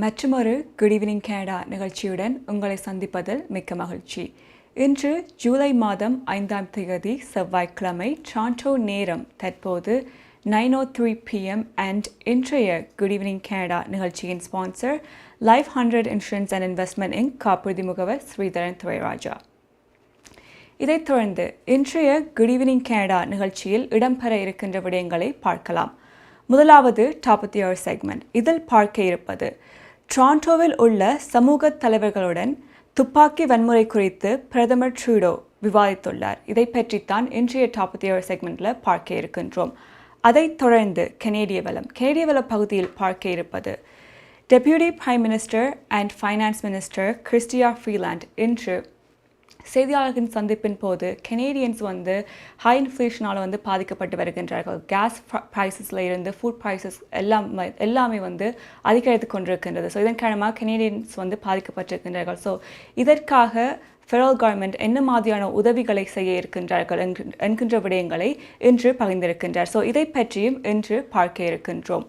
மற்றுமொரு good evening Canada நிகழ்ச்சியுடன் உங்களை சந்திப்பதில் மிக்க மகிழ்ச்சி. இன்று ஜூலை மாதம் 5ஆம் தேதி செவ்வாய்க்கிழமை டொரண்டோ நேரம் தற்போது 9:03 PM அண்ட் இன்றைய குட் ஈவினிங் கனடா நிகழ்ச்சியின் sponsor life 100 insurance and investment Inc காப்புறுதி முகவர் ஸ்ரீதரன் துரைராஜா. இதைத் தொடர்ந்து இன்றைய குட் ஈவினிங் கனடா நிகழ்ச்சியில் இடம்பெற இருக்கின்ற விடயங்களை பார்க்கலாம். முதலாவது top of the hour segment. இதில் பார்க்க இருப்பது டொரண்டோவில் உள்ள சமூக தலைவர்களுடன் துப்பாக்கி வன்முறை குறித்து பிரதமர் ட்ரூடோ விவாதித்துள்ளார். இதை பற்றித்தான் இன்றைய டாப் ஆஃப் தி ஹவர் செக்மெண்ட்டில் பார்க்க இருக்கின்றோம். அதைத் தொடர்ந்து கனேடிய வள பகுதியில் பார்க்க இருப்பது deputy prime minister and finance minister Chrystia Freeland இன்று செய்தியாளர்களின் சந்திப்பின் போது கனேடியன்ஸ் ஹை இன்ஃப்ளேஷனால் பாதிக்கப்பட்டு வருகின்றார்கள். கேஸ் ப்ரைஸஸில் இருந்து ஃபுட் ப்ரைஸஸ் எல்லாமே அதிகரித்து கொண்டிருக்கின்றது. ஸோ இதன் காரணமாக கனேடியன்ஸ் பாதிக்கப்பட்டிருக்கின்றார்கள். ஸோ இதற்காக ஃபெடரல் கவர்மெண்ட் என்ன மாதிரியான உதவிகளை செய்ய இருக்கின்றார்கள் என்கின்ற விடயங்களை இன்று பகிர்ந்திருக்கின்றார். ஸோ இதை பற்றியும் இன்று பார்க்க இருக்கின்றோம்.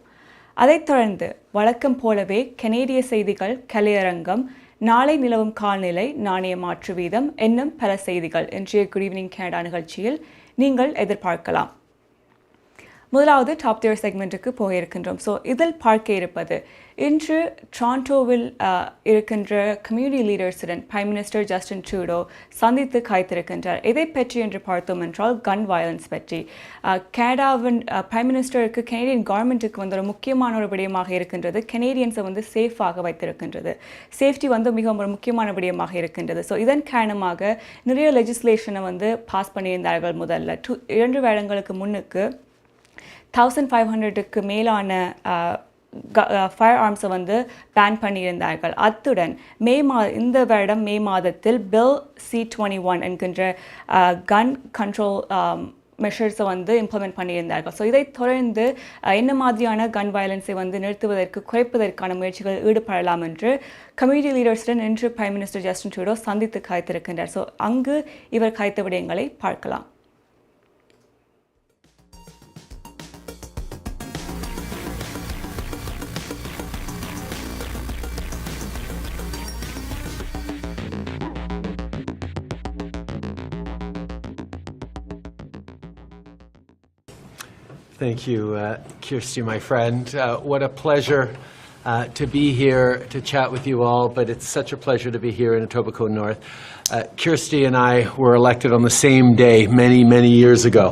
அதைத் தொடர்ந்து வழக்கம் போலவே கனேடிய செய்திகள், கலையரங்கம், நாளை நிலவும் காலநிலை, நாணய மாற்று வீதம் என்னும் பல செய்திகள் இன்றைய குட் ஈவினிங் கனடா நிகழ்ச்சியில் நீங்கள் எதிர்பார்க்கலாம். முதலாவது டாப் தியர் செக்மெண்ட்டுக்கு போயிருக்கின்றோம். ஸோ இதில் பார்க்க இருப்பது இன்று டொரண்டோவில் இருக்கின்ற கம்யூனிட்டி லீடர்ஸுடன் பிரைம் மினிஸ்டர் ஜஸ்டின் ட்ரூடோ சந்தித்து காய்த்திருக்கின்றார். இதை பற்றி என்று பார்த்தோம் என்றால் கன் வயலன்ஸ் பற்றி கனடாவின் பிரைம் மினிஸ்டருக்கு கனேடியன் கவர்மெண்ட்டுக்கு ஒரு முக்கியமான ஒரு விடயமாக இருக்கின்றது. கனேடியன்ஸை சேஃபாக வைத்திருக்கின்றது. சேஃப்டி மிகவும் ஒரு முக்கியமான விடயமாக இருக்கின்றது. ஸோ இதன் காரணமாக நிறைய லெஜிஸ்லேஷனை பாஸ் பண்ணியிருந்தார்கள். முதல்ல 2 வருடங்களுக்கு முன்னுக்கு 1500க்கு மேலான ஃபயர் ஆர்ம்ஸை பேன் பண்ணியிருந்தார்கள். அத்துடன் இந்த வருடம் மே மாதத்தில் பில் C-21 என்கின்ற கன் கண்ட்ரோல் மெஷர்ஸை இம்ப்ளிமெண்ட் பண்ணியிருந்தார்கள். ஸோ இதை தொடர்ந்து என்ன மாதிரியான கன் வயலன்ஸை நிறுத்துவதற்கு, குறைப்பதற்கான முயற்சிகள் ஈடுபடலாம் என்று கம்யூனிட்டி லீடர்ஸுடன் இன்று பிரைம் மினிஸ்டர் ஜஸ்டின் ட்ரூடோ சந்தித்து காய்த்திருக்கின்றார். ஸோ அங்கு இவர் காய்த்த விடயங்களை பார்க்கலாம். Thank you, Kirsty, my friend. What a pleasure to be here to chat with you all, but it's such a pleasure to be here in Etobicoke North. Kirsty and I were elected on the same day many, many years ago,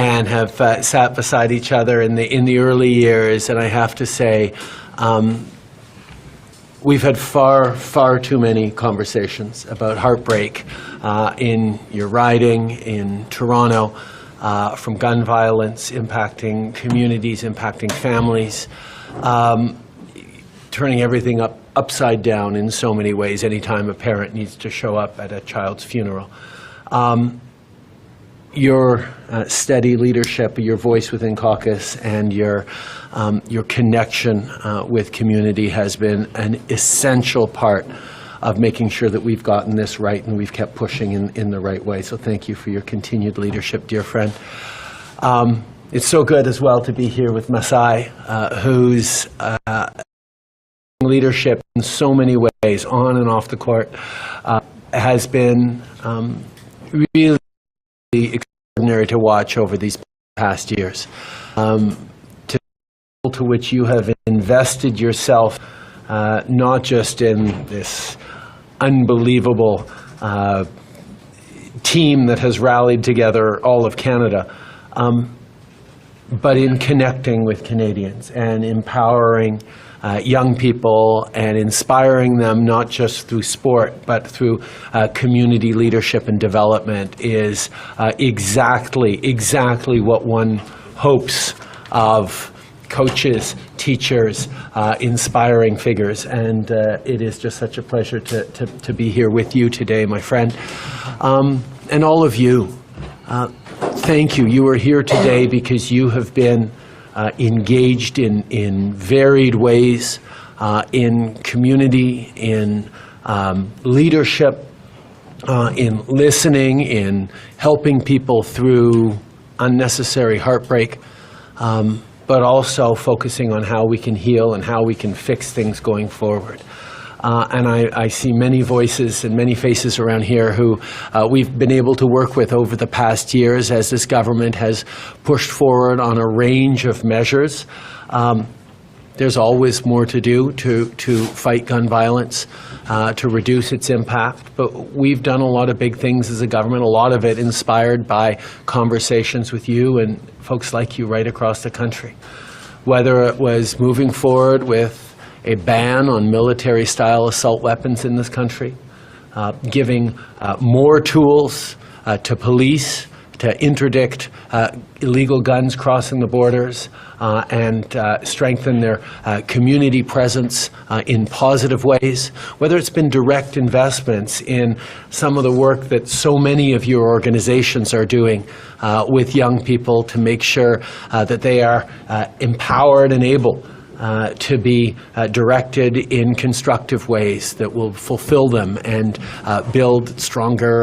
and have sat beside each other in the early years, and I have to say, we've had far too many conversations about heartbreak in your riding in Toronto, from gun violence impacting communities, impacting families, turning everything upside down in so many ways anytime a parent needs to show up at a child's funeral. Your steady leadership, your voice within caucus, and your connection with community has been an essential part of making sure that we've gotten this right and we've kept pushing in the right way. So thank you for your continued leadership, dear friend. It's so good as well to be here with Masai, whose leadership in so many ways, on and off the court, has been really extraordinary to watch over these past years. To which you have invested yourself, not just in this unbelievable team that has rallied together all of Canada, but in connecting with Canadians and empowering young people and inspiring them not just through sport but through community leadership and development is exactly what one hopes of coaches, teachers, inspiring figures, and it is just such a pleasure to be here with you today, my friend. And all of you, thank you. You are here today because you have been engaged in varied ways, in community, in leadership, in listening, in helping people through unnecessary heartbreak. but also focusing on how we can heal and how we can fix things going forward. And I see many voices and many faces around here who we've been able to work with over the past years as this government has pushed forward on a range of measures. There's always more to do to fight gun violence, to reduce its impact. But we've done a lot of big things as a government, a lot of it inspired by conversations with you and folks like you right across the country. Whether it was moving forward with a ban on military-style assault weapons in this country, giving more tools to police to interdict illegal guns crossing the borders and strengthen their community presence in positive ways, whether it's been direct investments in some of the work that so many of your organizations are doing with young people to make sure that they are empowered and able to be directed in constructive ways that will fulfill them and build stronger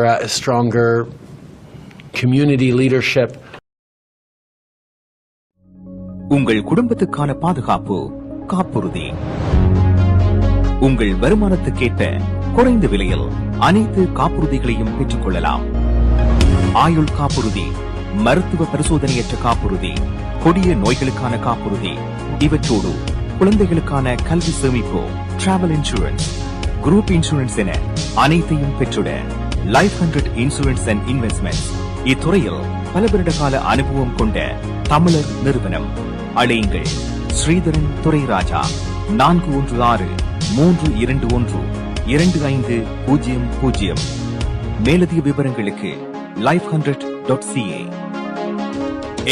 community leadership. உங்கள் குடும்பத்துக்கான பாதுகாப்பு காப்புறுதி. உங்கள் வருமானத்துக்கேற்ற குறைந்த விலையில் அனைத்து காப்புறுதிகளையும் பெற்றுக் கொள்ளலாம். ஆயுள் காப்புறுதி, மருத்துவ பரிசோதனையற்ற காப்புறுதி, கொடிய நோய்களுக்கான காப்புறுதி, இவற்றோடு குழந்தைகளுக்கான கல்வி சேமிப்பு, டிராவல் இன்சூரன்ஸ், குரூப் இன்சூரன்ஸ் என அனைத்தையும் பெற்றுட லைஃப் 100 இன்சூரன்ஸ் அண்ட் இன்வெஸ்ட்மெண்ட்ஸ் இத்துறையில் பல வருட கால அனுபவம் கொண்ட தமிழர் நிறுவனம். அழையுங்கள் ஸ்ரீதரன் துரைராஜா 416-321-2500. மேலதிக விவரங்களுக்கு life100.ca.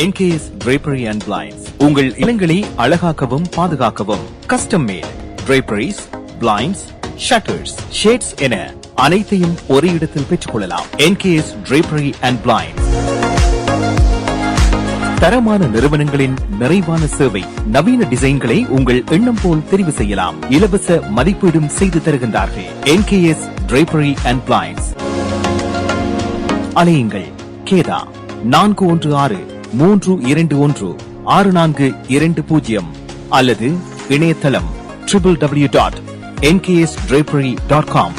NKS Drapery and Blinds உங்கள் இல்லங்களை அழகாக்கவும் பாதுகாக்கவும் custom mat draperies, blinds, shutters, shades என அனைத்தையும் ஒரே இடத்தில் பெற்றுக் கொள்ளலாம். NKS Drapery and Blinds தரமான நிறுவனங்களின் நிறைவான சேவை, நவீன டிசைன்களை உங்கள் எண்ணம் போல் தெரிவு செய்யலாம். இலவச மதிப்பீடும் செய்து தருகின்றார்கள். NKS Drapery and Blinds. அலையுங்கள் கேதா 416-321-6420 அல்லது இணையதளம் www.nksdrapery.com.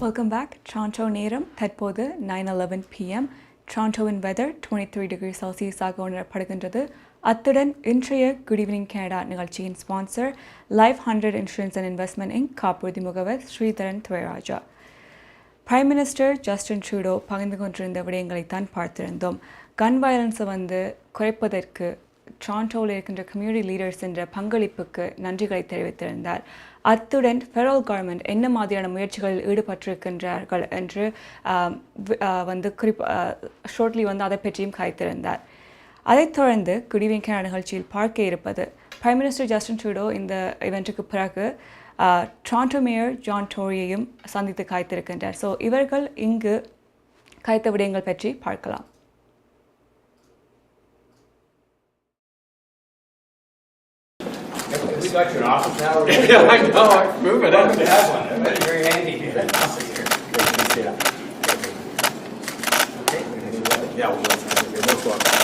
Welcome back. Toronto நேரம் தற்போது 9:11 p.m. Torontoவின் weather 23 degrees Celsius ஆக உணரப்படுகின்றது. அத்துடன் இன்றைய Good Evening Canada நிகழ்ச்சியின் sponsor Life 100 Insurance and Investment Inc. காப்புறுதி முகவர் Sridharan Thurairajah. Prime minister Justin Trudeau பகிர்ந்து கொண்டிருந்த விடயங்களைத்தான் பார்த்திருந்தோம். கன் வயலன்ஸை குறைப்பதற்கு டொரண்டோவில் இருக்கின்ற கம்யூனிட்டி லீடர்ஸ் என்ற பங்களிப்புக்கு நன்றிகளை தெரிவித்திருந்தார். அத்துடன் ஃபெடரல் கவர்மெண்ட் என்ன மாதிரியான முயற்சிகளில் ஈடுபட்டிருக்கின்றார்கள் என்று ஷோர்ட்லி அதை பற்றியும் கதைத்திருந்தார். அதைத் தொடர்ந்து குட் ஈவினிங் கேனடா நிகழ்ச்சியில் பார்க்க இருப்பது பிரைம் மினிஸ்டர் ஜஸ்டின் ட்ரூடோ இந்த இவெண்ட்டுக்கு பிறகு டொரண்டோ மேயர் ஜான் டோரியையும் சந்தித்து காய்த்திருக்கின்றார். ஸோ இவர்கள் இங்கு காய்த்த விடயங்கள் பற்றி பார்க்கலாம். We got your office now. Yeah, I know. I'm moving it. We have one. That's very handy. Good to see you. Okay. Yeah, we'll go. You're most welcome.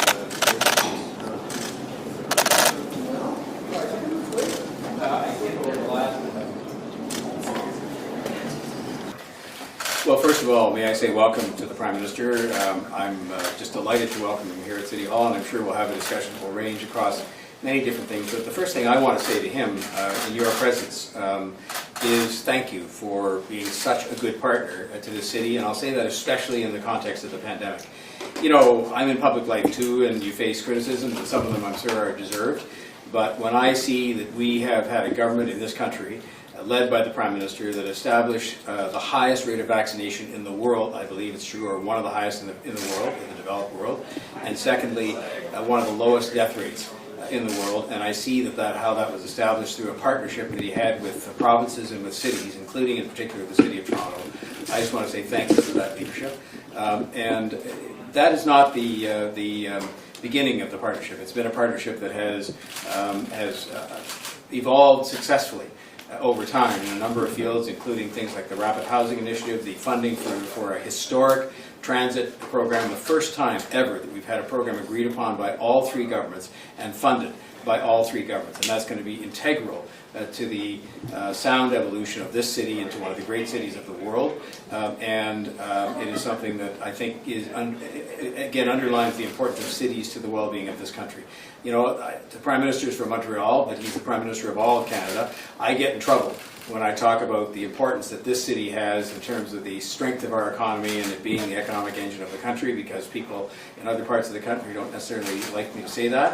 Well, first of all, may I say welcome to the Prime Minister. I'm just delighted to welcome him here at City Hall, and I'm sure we'll have a discussion that will range across many different things. But the first thing I want to say to him in your presence is thank you for being such a good partner to the city, and I'll say that especially in the context of the pandemic. You know, I'm in public life too, and you face criticism, and some of them I'm sure are deserved. But when I see that we have had a government in this country led by the Prime Minister that established the highest rate of vaccination in the world, I believe it's true, or one of the highest in the world, in the developed world, and secondly, one of the lowest death rates in the world, and I see how that was established through a partnership that he had with provinces and with cities, including in particular the City of Toronto. I just want to say thank you for that leadership. And that is not the beginning of the partnership. It's been a partnership that has evolved successfully over time in a number of fields, including things like the Rapid Housing Initiative, the funding for a historic transit program, the first time ever that we've had a program agreed upon by all three governments and funded by all three governments, and that's going to be integral to the sound evolution of this city into one of the great cities of the world, and it is something that I think is again underlines the importance of cities to the well-being of this country. You know, the Prime Minister is from Montreal, but he's the Prime Minister of all of Canada. I get in trouble when I talk about the importance that this city has in terms of the strength of our economy and it being the economic engine of the country, because people in other parts of the country don't necessarily like me to say that,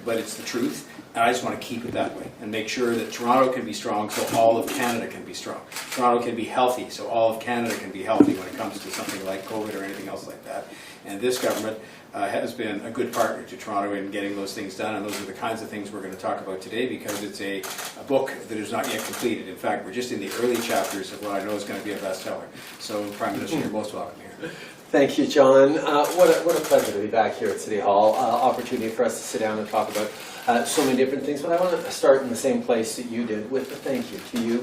but it's the truth. And I just want to keep it that way and make sure that Toronto can be strong so all of Canada can be strong. Toronto can be healthy so all of Canada can be healthy when it comes to something like COVID or anything else like that. And this government has been a good partner to Toronto in getting those things done, and those are the kinds of things we're going to talk about today, because it's a book that is not yet completed. In fact, we're just in the early chapters of what I know is going to be a bestseller. So, Prime Minister, you're most welcome here. Thank you, John. What a pleasure to be back here at City Hall. Opportunity for us to sit down and talk about so many different things. But I want to start in the same place that you did, with a thank you to you.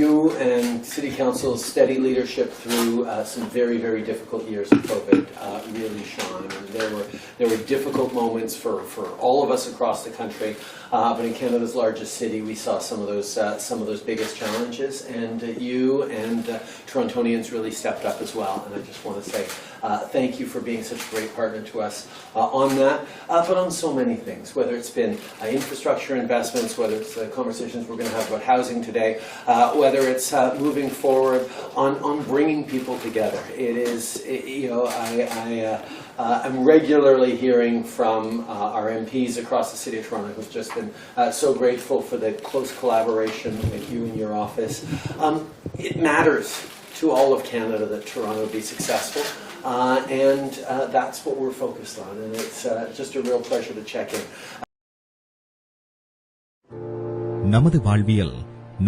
You and City Council's steady leadership through some very, very difficult years of COVID really shone. And there were difficult moments for all of us across the country, but in Canada's largest city, we saw some of those biggest challenges. And you and Torontonians really stepped up as well. And I just want to say thank you for being such a great partner to us on that, but on so many things, whether it's been infrastructure investments, whether it's the conversations we're going to have about housing today, whether it's moving forward on bringing people together. It is, I'm regularly hearing from our MPs across the City of Toronto who've just been so grateful for the close collaboration with you and your office. It matters to all of Canada that Toronto be successful, and that's what we're focused on, and it's just a real pleasure to check in. நமது வாழ்வியல்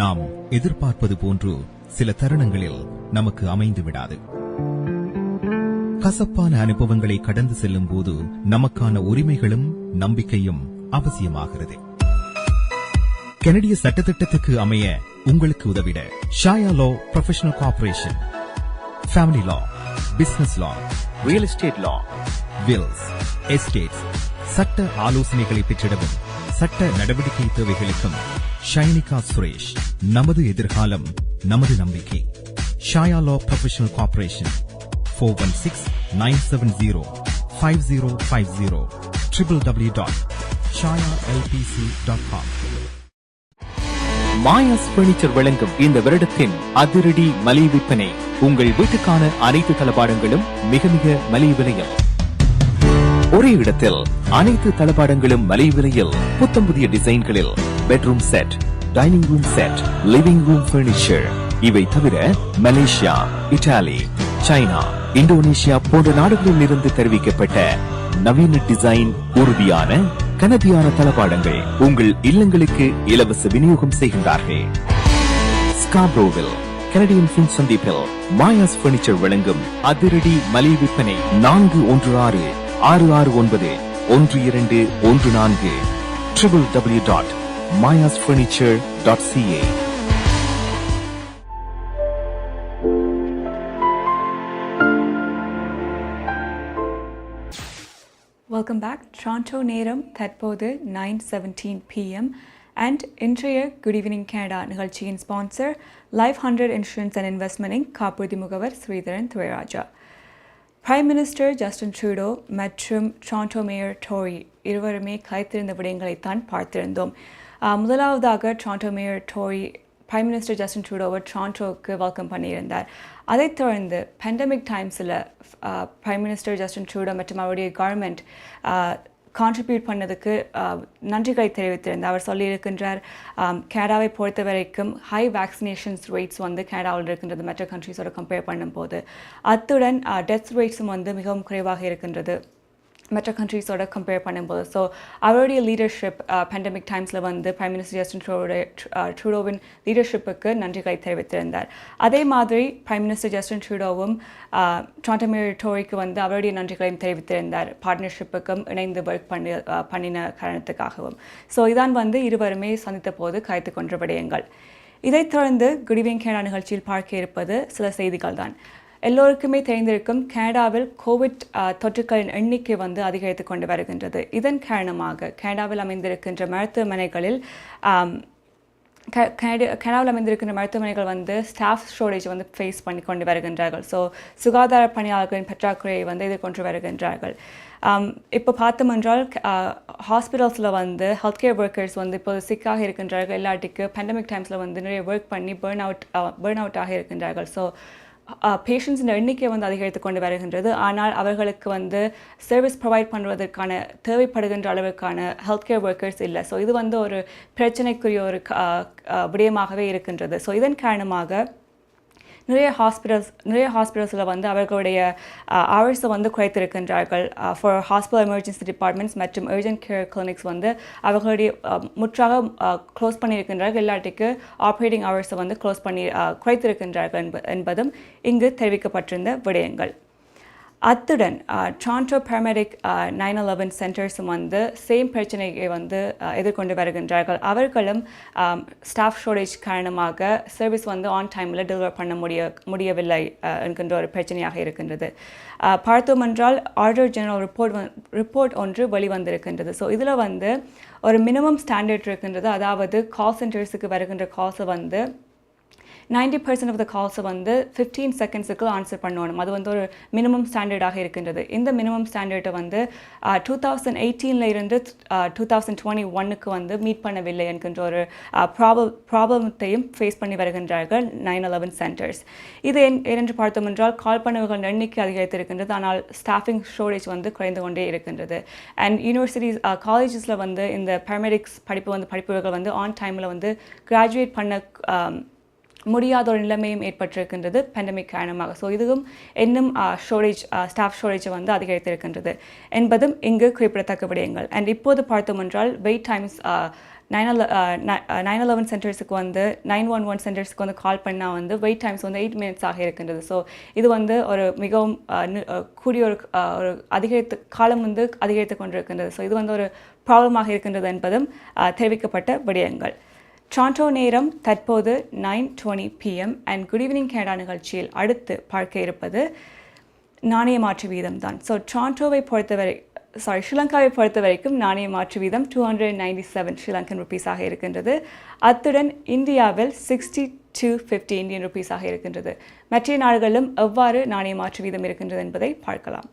நாம் எதிர்பார்ப்பது போன்று சில தருணங்களில் நமக்கு அமைந்து விடாது. கசப்பான அனுபவங்களை கடந்து செல்லும் போது நமக்கான உரிமைகளும் நம்பிக்கையும் அவசியமாகிறது. கனடிய சட்டத்திட்டத்துக்கு அமைய உங்களுக்கு உதவிட ஷாயா லா ப்ரொஃபஷனல் கார்ப்பரேஷன், ஃபேமிலி லா, பிசினஸ் லா, ரியல் எஸ்டேட் லா, வில்ஸ், எஸ்டேட்ஸ், சட்ட ஆலோசனைகளை பெற்றிடவும் சட்ட நடவடிக்கை தேவைகளுக்கும் ஷைனிகா சுரேஷ். நமது எதிர்காலம் நமது நம்பிக்கை. Shaya law professional corporation, 416-970-5050, www.shayalpc.com. Maya's furniture வழங்கும் இந்த வருடத்தின் அதிரடி மலிவு விற்பனை. உங்கள் வீட்டுக்கான அனைத்து தளபாடங்களும் மிக மிக மலிவு விலையில். ஒரே இடத்தில் அனைத்து தளபாடங்களும் மலிவு விலையில், புத்தம் புதிய டிசைன்களில். Bedroom set, dining room set, living room furniture. இவை தவிர மலேசியா, இத்தாலி, சைனா, இந்தோனேஷியா போன்ற நாடுகளில் இருந்து தெரிவிக்கப்பட்ட நவீன டிசைன், உறுதியான கனதியான தளபாடங்கள் உங்கள் இல்லங்களுக்கு இலவச விநியோகம் செய்கின்றார்கள். ஸ்காப்ரோவில் கனடியன் பின் சந்திப்பில் மாயாஸ் பர்னிச்சர் வழங்கும் அதிரடி மலிவு விற்பனை. 416-669-1214, www.mayasfurniture.ca. Welcome back. Toronto நேரம் தற்போது 9:17 p.m. and இன்றைய Good Evening Canada நிகழ்ச்சியின் sponsor Life 100 Insurance and Investment காப்புறுதி முகவர் Sridharan Thurairajah. Prime minister Justin Trudeau மற்றும் டொரண்டோ மேயர் டோரி இருவருமே கலைத்திருந்த விடயங்களைத்தான் பார்த்திருந்தோம். முதலாவதாக Toronto mayor Tory prime minister Justin ட்ரூடோவை டொரண்டோவுக்கு வெல்கம் பண்ணியிருந்தார். அதைத் தொடர்ந்து பேண்டமிக் டைம்ஸில் பிரைம் மினிஸ்டர் ஜஸ்டின் ட்ரூடோ மற்றும் அவருடைய கவர்மெண்ட் கான்ட்ரிபியூட் பண்ணதுக்கு நன்றிகளை தெரிவித்திருந்தார். அவர் சொல்லியிருக்கின்றார், கனடாவை பொறுத்த வரைக்கும் ஹை வேக்சினேஷன்ஸ் ரேட்ஸ் கனடாவில் இருக்கின்றது மற்ற கண்ட்ரிஸோட கம்பேர் பண்ணும்போது. அத்துடன் டெத் ரேட்ஸும் மிகவும் குறைவாக இருக்கின்றது. மற்ற கண்ட்ரீஸோட கம்பேர் பண்ணும்போது. ஸோ அவருடைய லீடர்ஷிப் பேண்டமிக் டைம்ஸில் வந்து பிரைம் மினிஸ்டர் ஜஸ்டின் ட்ரூடோவின் லீடர்ஷிப்புக்கு நன்றிகளை தெரிவித்திருந்தார். அதே மாதிரி பிரைம் மினிஸ்டர் ஜஸ்டின் ட்ரூடோவும் டொரண்டோ டோரிக்கு வந்து அவருடைய நன்றிகளையும் தெரிவித்திருந்தார், பார்ட்னர்ஷிப்புக்கும் இணைந்து ஒர்க் பண்ணின காரணத்துக்காகவும். ஸோ இதான் வந்து இருவருமே சந்தித்த போது கருத்து கொன்ற விடயங்கள். இதைத் தொடர்ந்து குட் ஈவினிங் கனடா நிகழ்ச்சியில் பார்க்க இருப்பது சில செய்திகள் தான். எல்லோருக்குமே தெரிந்திருக்கும் கனடாவில் கோவிட் தொற்றுக்களின் எண்ணிக்கை வந்து அதிகரித்து கொண்டு வருகின்றது. இதன் காரணமாக கனடாவில் அமைந்திருக்கின்ற மருத்துவமனைகளில் வந்து ஸ்டாஃப் ஷோர்டேஜ் வந்து ஃபேஸ் பண்ணி கொண்டு வருகின்றார்கள். ஸோ சுகாதார பணியாளர்களின் பற்றாக்குறையை வந்து எதிர்கொண்டு வருகின்றார்கள். இப்போ பார்த்தோம் என்றால் ஹாஸ்பிட்டல்ஸில் வந்து ஹெல்த் கேர் ஒர்க்கர்ஸ் வந்து இப்போது சிக்காக இருக்கின்றார்கள். எல்லாத்துக்கு பேண்டமிக் டைம்ஸில் வந்து நிறைய ஒர்க் பண்ணி பேர்ன் அவுட்டாக இருக்கின்றார்கள். ஸோ பேஷண்ட்ஸின் எண்ணிக்கை வந்து அதிகரித்து கொண்டு வருகின்றது. ஆனால் அவர்களுக்கு வந்து சர்வீஸ் ப்ரொவைட் பண்ணுவதற்கான தேவைப்படுகின்ற அளவுக்கான ஹெல்த் கேர் ஒர்க்கர்ஸ் இல்லை. ஸோ இது வந்து ஒரு பிரச்சனைக்குரிய ஒரு விடயமாகவே இருக்கின்றது. ஸோ இதன் காரணமாக நிறைய ஹாஸ்பிட்டல்ஸில் வந்து அவர்களுடைய ஹவர்ஸை வந்து குறைத்திருக்கின்றார்கள். ஃபார் ஹாஸ்பிட்டல் எமர்ஜென்சி டிபார்ட்மெண்ட்ஸ் மற்றும் அர்ஜென்ட் கேர் கிளினிக்ஸ் வந்து அவர்களுடைய முற்றாக க்ளோஸ் பண்ணியிருக்கின்றார்கள். எல்லாத்துக்கு ஆப்ரேட்டிங் ஹவர்ஸை வந்து குறைத்திருக்கின்றார்கள் என்பதும் இங்கு தெரிவிக்கப்பட்டிருந்த விடயங்கள். அத்துடன் டொரண்டோ பேராமெடிக் 9/11 சென்டர்ஸும் வந்து சேம் பிரச்சனையை வந்து எதிர்கொண்டு வருகின்றார்கள். அவர்களும் ஸ்டாஃப் ஷோர்டேஜ் காரணமாக சர்வீஸ் வந்து ஆன் டைமில் டெலிவர் பண்ண முடியவில்லை என்கின்ற ஒரு பிரச்சனையாக இருக்கின்றது. பார்த்தோம் என்றால் ஆர்டர் ஜெனரல் ரிப்போர்ட் ஒன்று வெளிவந்திருக்கின்றது. ஸோ இதில் வந்து ஒரு மினிமம் ஸ்டாண்டர்ட் இருக்கின்றது. அதாவது கால் சென்டர்ஸுக்கு வருகின்ற கால்ஸை வந்து 90% ஆஃப் த கால்ஸை வந்து 15 செகண்ட்ஸுக்கு ஆன்சர் பண்ணணும். அது வந்து ஒரு மினிமம் ஸ்டாண்டர்டாக இருக்கின்றது. இந்த மினிமம் ஸ்டாண்டர்டை வந்து 2018 இருந்து 2021க்கு வந்து மீட் பண்ணவில்லை என்கின்ற ஒரு ப்ராப்ளத்தையும் ஃபேஸ் பண்ணி வருகின்றார்கள் 9/11 சென்டர்ஸ். இது ஏனென்று பார்த்தோம் என்றால் கால் பண்ணவர்கள் எண்ணிக்கை அதிகரித்திருக்கின்றது. ஆனால் ஸ்டாஃபிங் ஷோர்டேஜ் வந்து குறைந்து கொண்டே இருக்கின்றது. அண்ட் யூனிவர்சிட்டிஸ் காலேஜஸில் வந்து இந்த பேராமெடிக்ஸ் படிப்புகள் வந்து ஆன் டைமில் வந்து கிராஜுவேட் பண்ண முடியாத ஒரு நிலைமையும் ஏற்பட்டிருக்கின்றது பேண்டமிக் காரணமாக. ஸோ இதுவும் இன்னும் ஸ்டாஃப் ஷோர்டேஜை வந்து அதிகரித்திருக்கின்றது என்பதும் இங்கு குறிப்பிடத்தக்க விடயங்கள். அண்ட் இப்போது பார்த்தோம் என்றால் வெயிட் டைம்ஸ் 9/11 சென்டர்ஸுக்கு வந்து 911 சென்டர்ஸுக்கு வந்து கால் பண்ணால் வந்து வெயிட் டைம்ஸ் வந்து 8 மினிட்ஸாக இருக்கின்றது. ஸோ இது வந்து ஒரு மிகவும் கூடிய ஒரு காலம் வந்து அதிகரித்து கொண்டிருக்கின்றது. ஸோ இது வந்து ஒரு ப்ராப்ளமாக இருக்கின்றது என்பதும் தெரிவிக்கப்பட்ட விடயங்கள். டொரண்டோ நேரம் தற்போது 9:20 PM and good evening Canada நிகழ்ச்சியில் அடுத்து பார்க்க இருப்பது நாணய மாற்று வீதம் தான். ஸோ ஸ்ரீலங்காவை பொறுத்த வரைக்கும் நாணய மாற்று வீதம் 297 ஸ்ரீலங்கன் ருபீஸாக இருக்கின்றது. அத்துடன் இந்தியாவில் 6250 இந்தியன் ருபீஸாக இருக்கின்றது. மற்ற நாடுகளிலும் எவ்வாறு நாணய மாற்று வீதம் இருக்கின்றது என்பதை பார்க்கலாம்.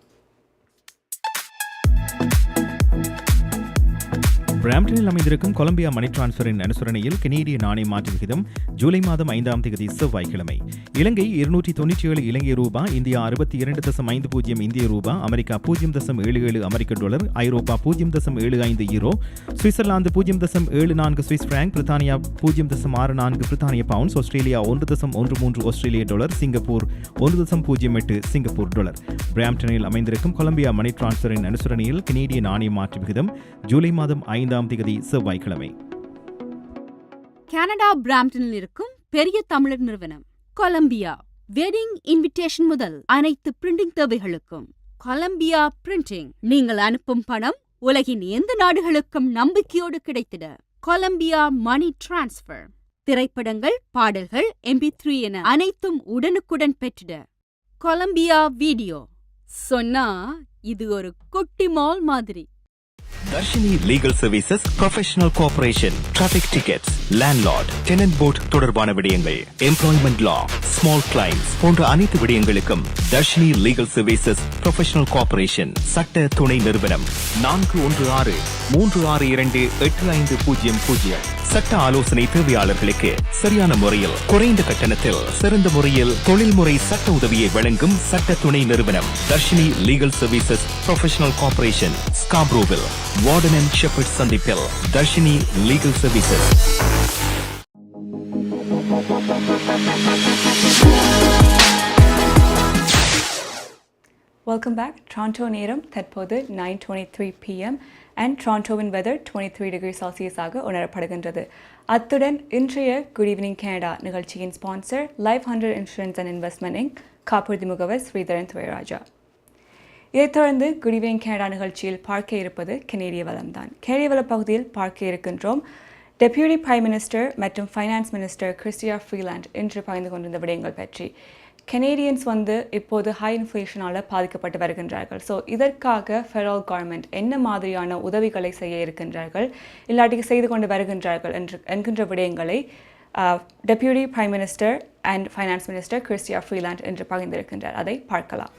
பிராம்டனில் அமைந்திருக்கும் கொலம்பியா மணி டிரான்ஸ்ஃபரின் அனுசரணையில் கனேடிய நாணய மாற்று விகிதம் ஜூலை மாதம் 5ஆம் தேதி செவ்வாய்க்கிழமை இலங்கை 297 இலங்கை ரூபா, இந்தியா 62.50 இந்திய ரூபா, அமெரிக்கா 0.77 அமெரிக்க டாலர், ஐரோப்பா 0.75 யூரோ, சுவிட்சர்லாந்து 0.74 சுவிஸ் பிராங்க், பிரித்தானியா 0.64 பிரித்தானிய பவுண்ட்ஸ், ஆஸ்திரேலியா 1.13 ஆஸ்திரேலிய டாலர், சிங்கப்பூர் 1.08 சிங்கப்பூர் டாலர். பிராம்டனில் அமைந்திருக்கும் கொலம்பியா மணி டிரான்ஸ்ஃபரின் அனுசரணையில் கனேடிய நாணய மாற்று விகிதம் ஜூலை மாதம் 5ஆம் தேதி செவ்வாய்க்கிழமை. கனடா பிராம்டனில் இருக்கும் பெரிய தமிழர் நிறுவனம் கொலம்பியா. வெட்டிங் இன்விடேஷன் முதல் அனைத்து பிரிண்டிங் தேவைகளுக்கும் கொலம்பியா பிரிண்டிங். நீங்கள் அனுப்பும் பணம் உலகின் எந்த நாடுகளுக்கும் நம்பிக்கையோடு கிடைத்திட கொலம்பியா மணி டிரான்ஸ்ஃபர். திரைப்படங்கள், பாடல்கள், MP3 என அனைத்தும் உடனுக்குடன் பெற்றிட கொலம்பியா வீடியோ. சொன்னா இது ஒரு குட்டி மால் மாதிரி. Dharshini legal services, professional cooperation, traffic tickets, landlord, tenant board தொடர்பான விடயங்கள், எம்ப்ளாய்மெண்ட் லா, ஸ்மால் கிளைம்ஸ் போன்ற அனைத்து விடயங்களுக்கும் Dharshini legal services professional cooperation சட்ட துணை நிறுவனம் 4163628500. சட்ட ஆலோசனை தேவையாளர்களுக்கு சரியான முறையில் குறைந்த கட்டணத்தில் சிறந்த முறையில் தொழில்முறை சட்ட உதவியை வழங்கும் சட்ட துணை நிறுவனம் Dharshini legal services professional cooperation, ஸ்காப்ரோவில், வார்டன் அண்ட் ஷெப்பர்ட் சந்திப்பில். Dharshini legal services. Welcome back. Toronto நேரம் தற்போது 9:23 p.m. and Torontoவின் weather 23 degrees Celsius ஆக உணரப்படுகின்றது. அத்துடன் இன்றைய Good Evening Canada நிகழ்ச்சியின் sponsor Life 100 Insurance and Investment Inc. காப்புறுதி முகவர் ஸ்ரீதரன் துரைராஜா. இதைத் தொடர்ந்து Good Evening Canada நிகழ்ச்சியில் பார்க்க இருப்பது கனேடிய வளம்தான். கனேடிய வள பகுதியில் பார்க்க இருக்கின்றோம். டெப்யூட்டி பிரைம் மினிஸ்டர் மற்றும் ஃபைனான்ஸ் மினிஸ்டர் கிறிஸ்டியா ஃப்ரீலாண்ட் இன்று பகிர்ந்து கொண்டிருந்த விடயங்கள் பற்றி. கனேடியன்ஸ் இப்போது ஹை இன்ஃப்ளேஷனால் பாதிக்கப்பட்டு வருகின்றார்கள். ஸோ இதற்காக ஃபெடரல் கவர்மெண்ட் என்ன மாதிரியான உதவிகளை செய்ய இருக்கின்றார்கள், இல்லாட்டி செய்து கொண்டு வருகின்றார்கள் என்கின்ற விடயங்களை deputy prime minister and finance minister Chrystia Freeland என்று பகிர்ந்திருக்கின்றார். அதை பார்க்கலாம்.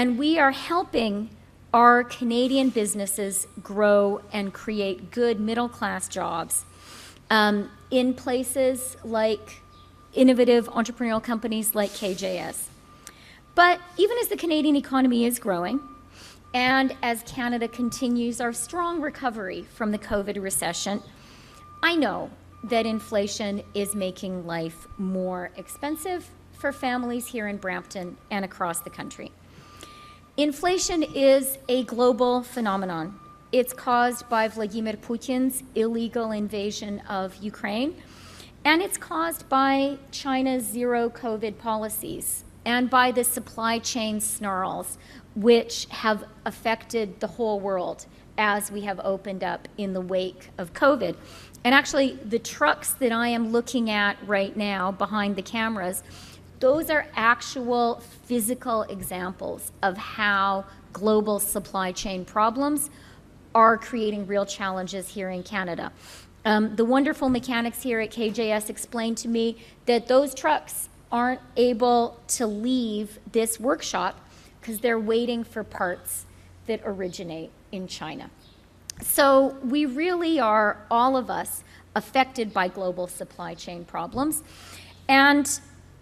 And we are helping our Canadian businesses grow and create good middle-class jobs in places like innovative entrepreneurial companies like KJS. But even as the Canadian economy is growing, and as Canada continues our strong recovery from the COVID recession, I know that inflation is making life more expensive for families here in Brampton and across the country. Inflation is a global phenomenon. It's caused by Vladimir Putin's illegal invasion of Ukraine, and it's caused by China's zero COVID policies and by the supply chain snarls, which have affected the whole world as we have opened up in the wake of COVID. And actually, the trucks that I am looking at right now behind the cameras, those are actual physical examples of how global supply chain problems are creating real challenges here in Canada. The wonderful mechanics here at KJS explained to me that those trucks aren't able to leave this workshop because they're waiting for parts that originate in China. So we really are, all of us, affected by global supply chain problems. And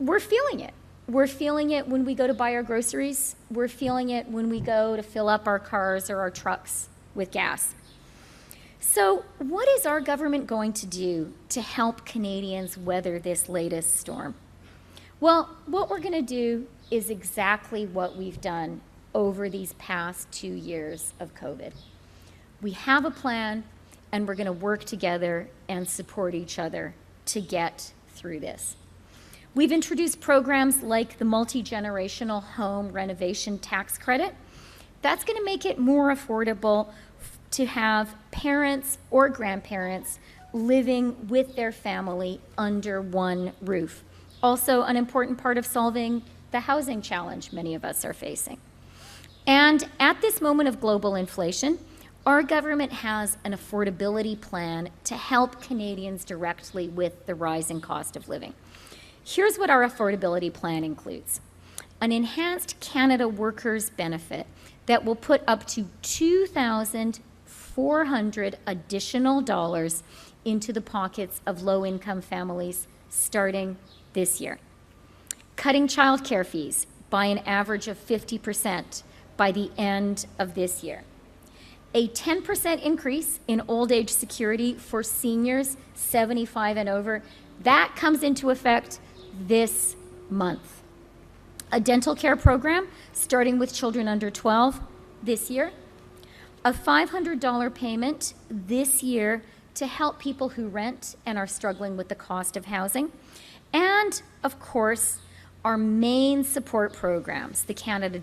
we're feeling it. We're feeling it when we go to buy our groceries. We're feeling it when we go to fill up our cars or our trucks with gas. So what is our government going to do to help Canadians weather this latest storm? Well, what we're going to do is exactly what we've done over these past 2 years of COVID. We have a plan, and we're going to work together and support each other to get through this. We've introduced programs like the multi-generational home renovation tax credit. That's going to make it more affordable to have parents or grandparents living with their family under one roof. Also, an important part of solving the housing challenge many of us are facing. And at this moment of global inflation, our government has an affordability plan to help Canadians directly with the rising cost of living. Here's what our affordability plan includes. An enhanced Canada Workers benefit that will put up to $2,400 additional dollars into the pockets of low-income families starting this year. Cutting childcare fees by an average of 50% by the end of this year. A 10% increase in old age security for seniors 75 and over. That comes into effect this month. A dental care program starting with children under 12 this year. A $500 payment this year to help people who rent and are struggling with the cost of housing. And, of course, our main support programs, the Canada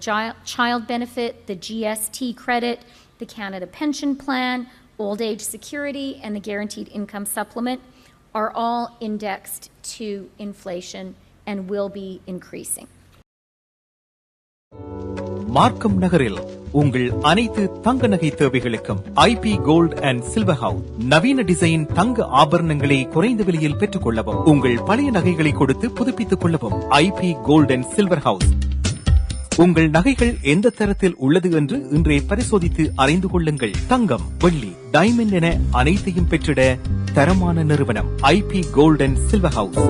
Child Benefit, the GST credit, the Canada Pension Plan, Old Age Security, and the Guaranteed Income Supplement are all indexed to inflation and will be increasing. மார்க்கம் நகரில் உங்கள் அனைத்து தங்க நகை தேவைகளுக்கும் IP gold and silver house நவீன design தங்க ஆபரணங்களை குறைந்த விலையில் பெற்றுக் கொள்ளவும், உங்கள் பழைய நகைகளை கொடுத்து புதுப்பித்துக் கொள்ளவும். IP gold and silver house. உங்கள் நகைகள் எந்த தரத்தில் உள்ளது என்று இன்றே பரிசோதித்து அறிந்து கொள்ளுங்கள். தங்கம், வெள்ளி, டைமண்ட் என அனைத்தையும் பெற்றிட தரமான நிறுவனம் IP gold and silver house.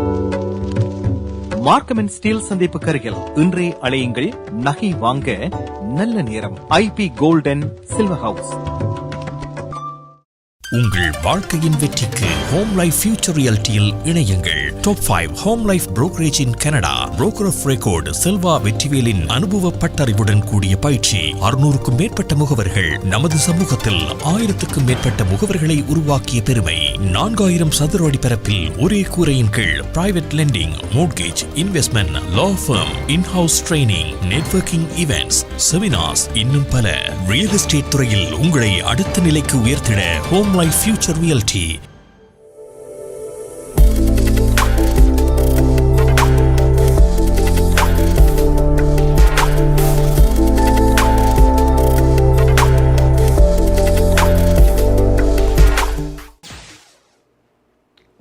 Markham and Steeles சந்திப்புக்கு அருகில் இன்றே அழையுங்கள். நகை வாங்க நல்ல நேரம். IP golden silver house. உங்கள் வாழ்க்கையின் வெற்றிக்கு ஹோம் லைஃப் ஃபியூச்சர் ரியாலிட்டியில் இணையுங்கள். Top 5 home life brokerage in Canada. Broker of record Selva வெற்றிவேலின் அனுபவ பட்டறிவுடன் கூடிய பயிற்சி. 600க்கும் மேற்பட்ட முகவர்கள். நமது சமூகத்தில் 1000க்கும் மேற்பட்ட முகவர்களை உருவாக்கிய பெருமை. 4000 சதுர அடி பரப்பில் ஒரே கூரையின் கீழ் private lending, mortgage, investment, law firm, in house training, networking events, seminars, இன்னும் பல. ரியல் எஸ்டேட் துறையில் உங்களை அடுத்த நிலைக்கு உயர்த்திட home life future realty.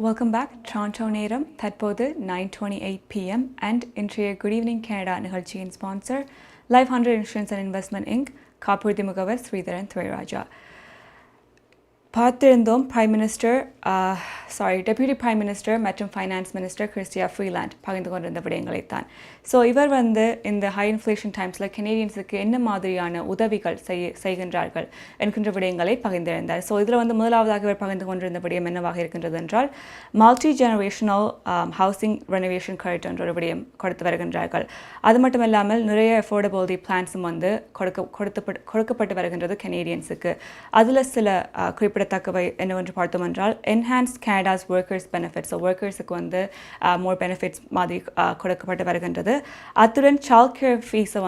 Welcome back. Toronto நேரம் தற்போது 9:28 p.m. and இன்றைய குட் ஈவினிங் கனடா நிகழ்ச்சியின் sponsor life 100 insurance and investment Inc. காப்புறுதி முகவர் ஸ்ரீதரன் துரைராஜா. பார்த்திருந்தோம் டெப்யூட்டி பிரைம் மினிஸ்டர் மற்றும் ஃபைனான்ஸ் மினிஸ்டர் கிறிஸ்டியா ஃப்ரீலாண்ட் பகிர்ந்து கொண்டிருந்த விடயங்களைத்தான். ஸோ இவர் இந்த ஹை இன்ஃப்ளேஷன் டைம்ஸில் கெனேடியன்ஸுக்கு என்ன மாதிரியான உதவிகள் செய்கின்றார்கள் என்கின்ற விடயங்களை பகிர்ந்திருந்தார். ஸோ இதில் முதலாவதாக இவர் பகிர்ந்து கொண்டிருந்த விடயம் என்னவாக இருக்கின்றது என்றால் multi generational housing renovation credit என்ற ஒரு விடயம் கொடுத்து வருகின்றார்கள். அது மட்டும் இல்லாமல் நிறைய அஃபோர்டபிலிட்டி பிளான்ஸும் கொடுக்கப்பட்டு வருகின்றது கெனேடியன்ஸுக்கு. அதில் சில குறிப்பிடத்தக்கவை என்னவென்று பார்த்தோம் என்றால் enhanced Canada's workers benefits. So ஒர்க்கர்ஸுக்கு மோர் பெனிஃபிட்ஸ் மாதிரி கொடுக்கப்பட்டு வருகின்றது. அத்துடன் சைல்ட் கேர் ஃபீஸை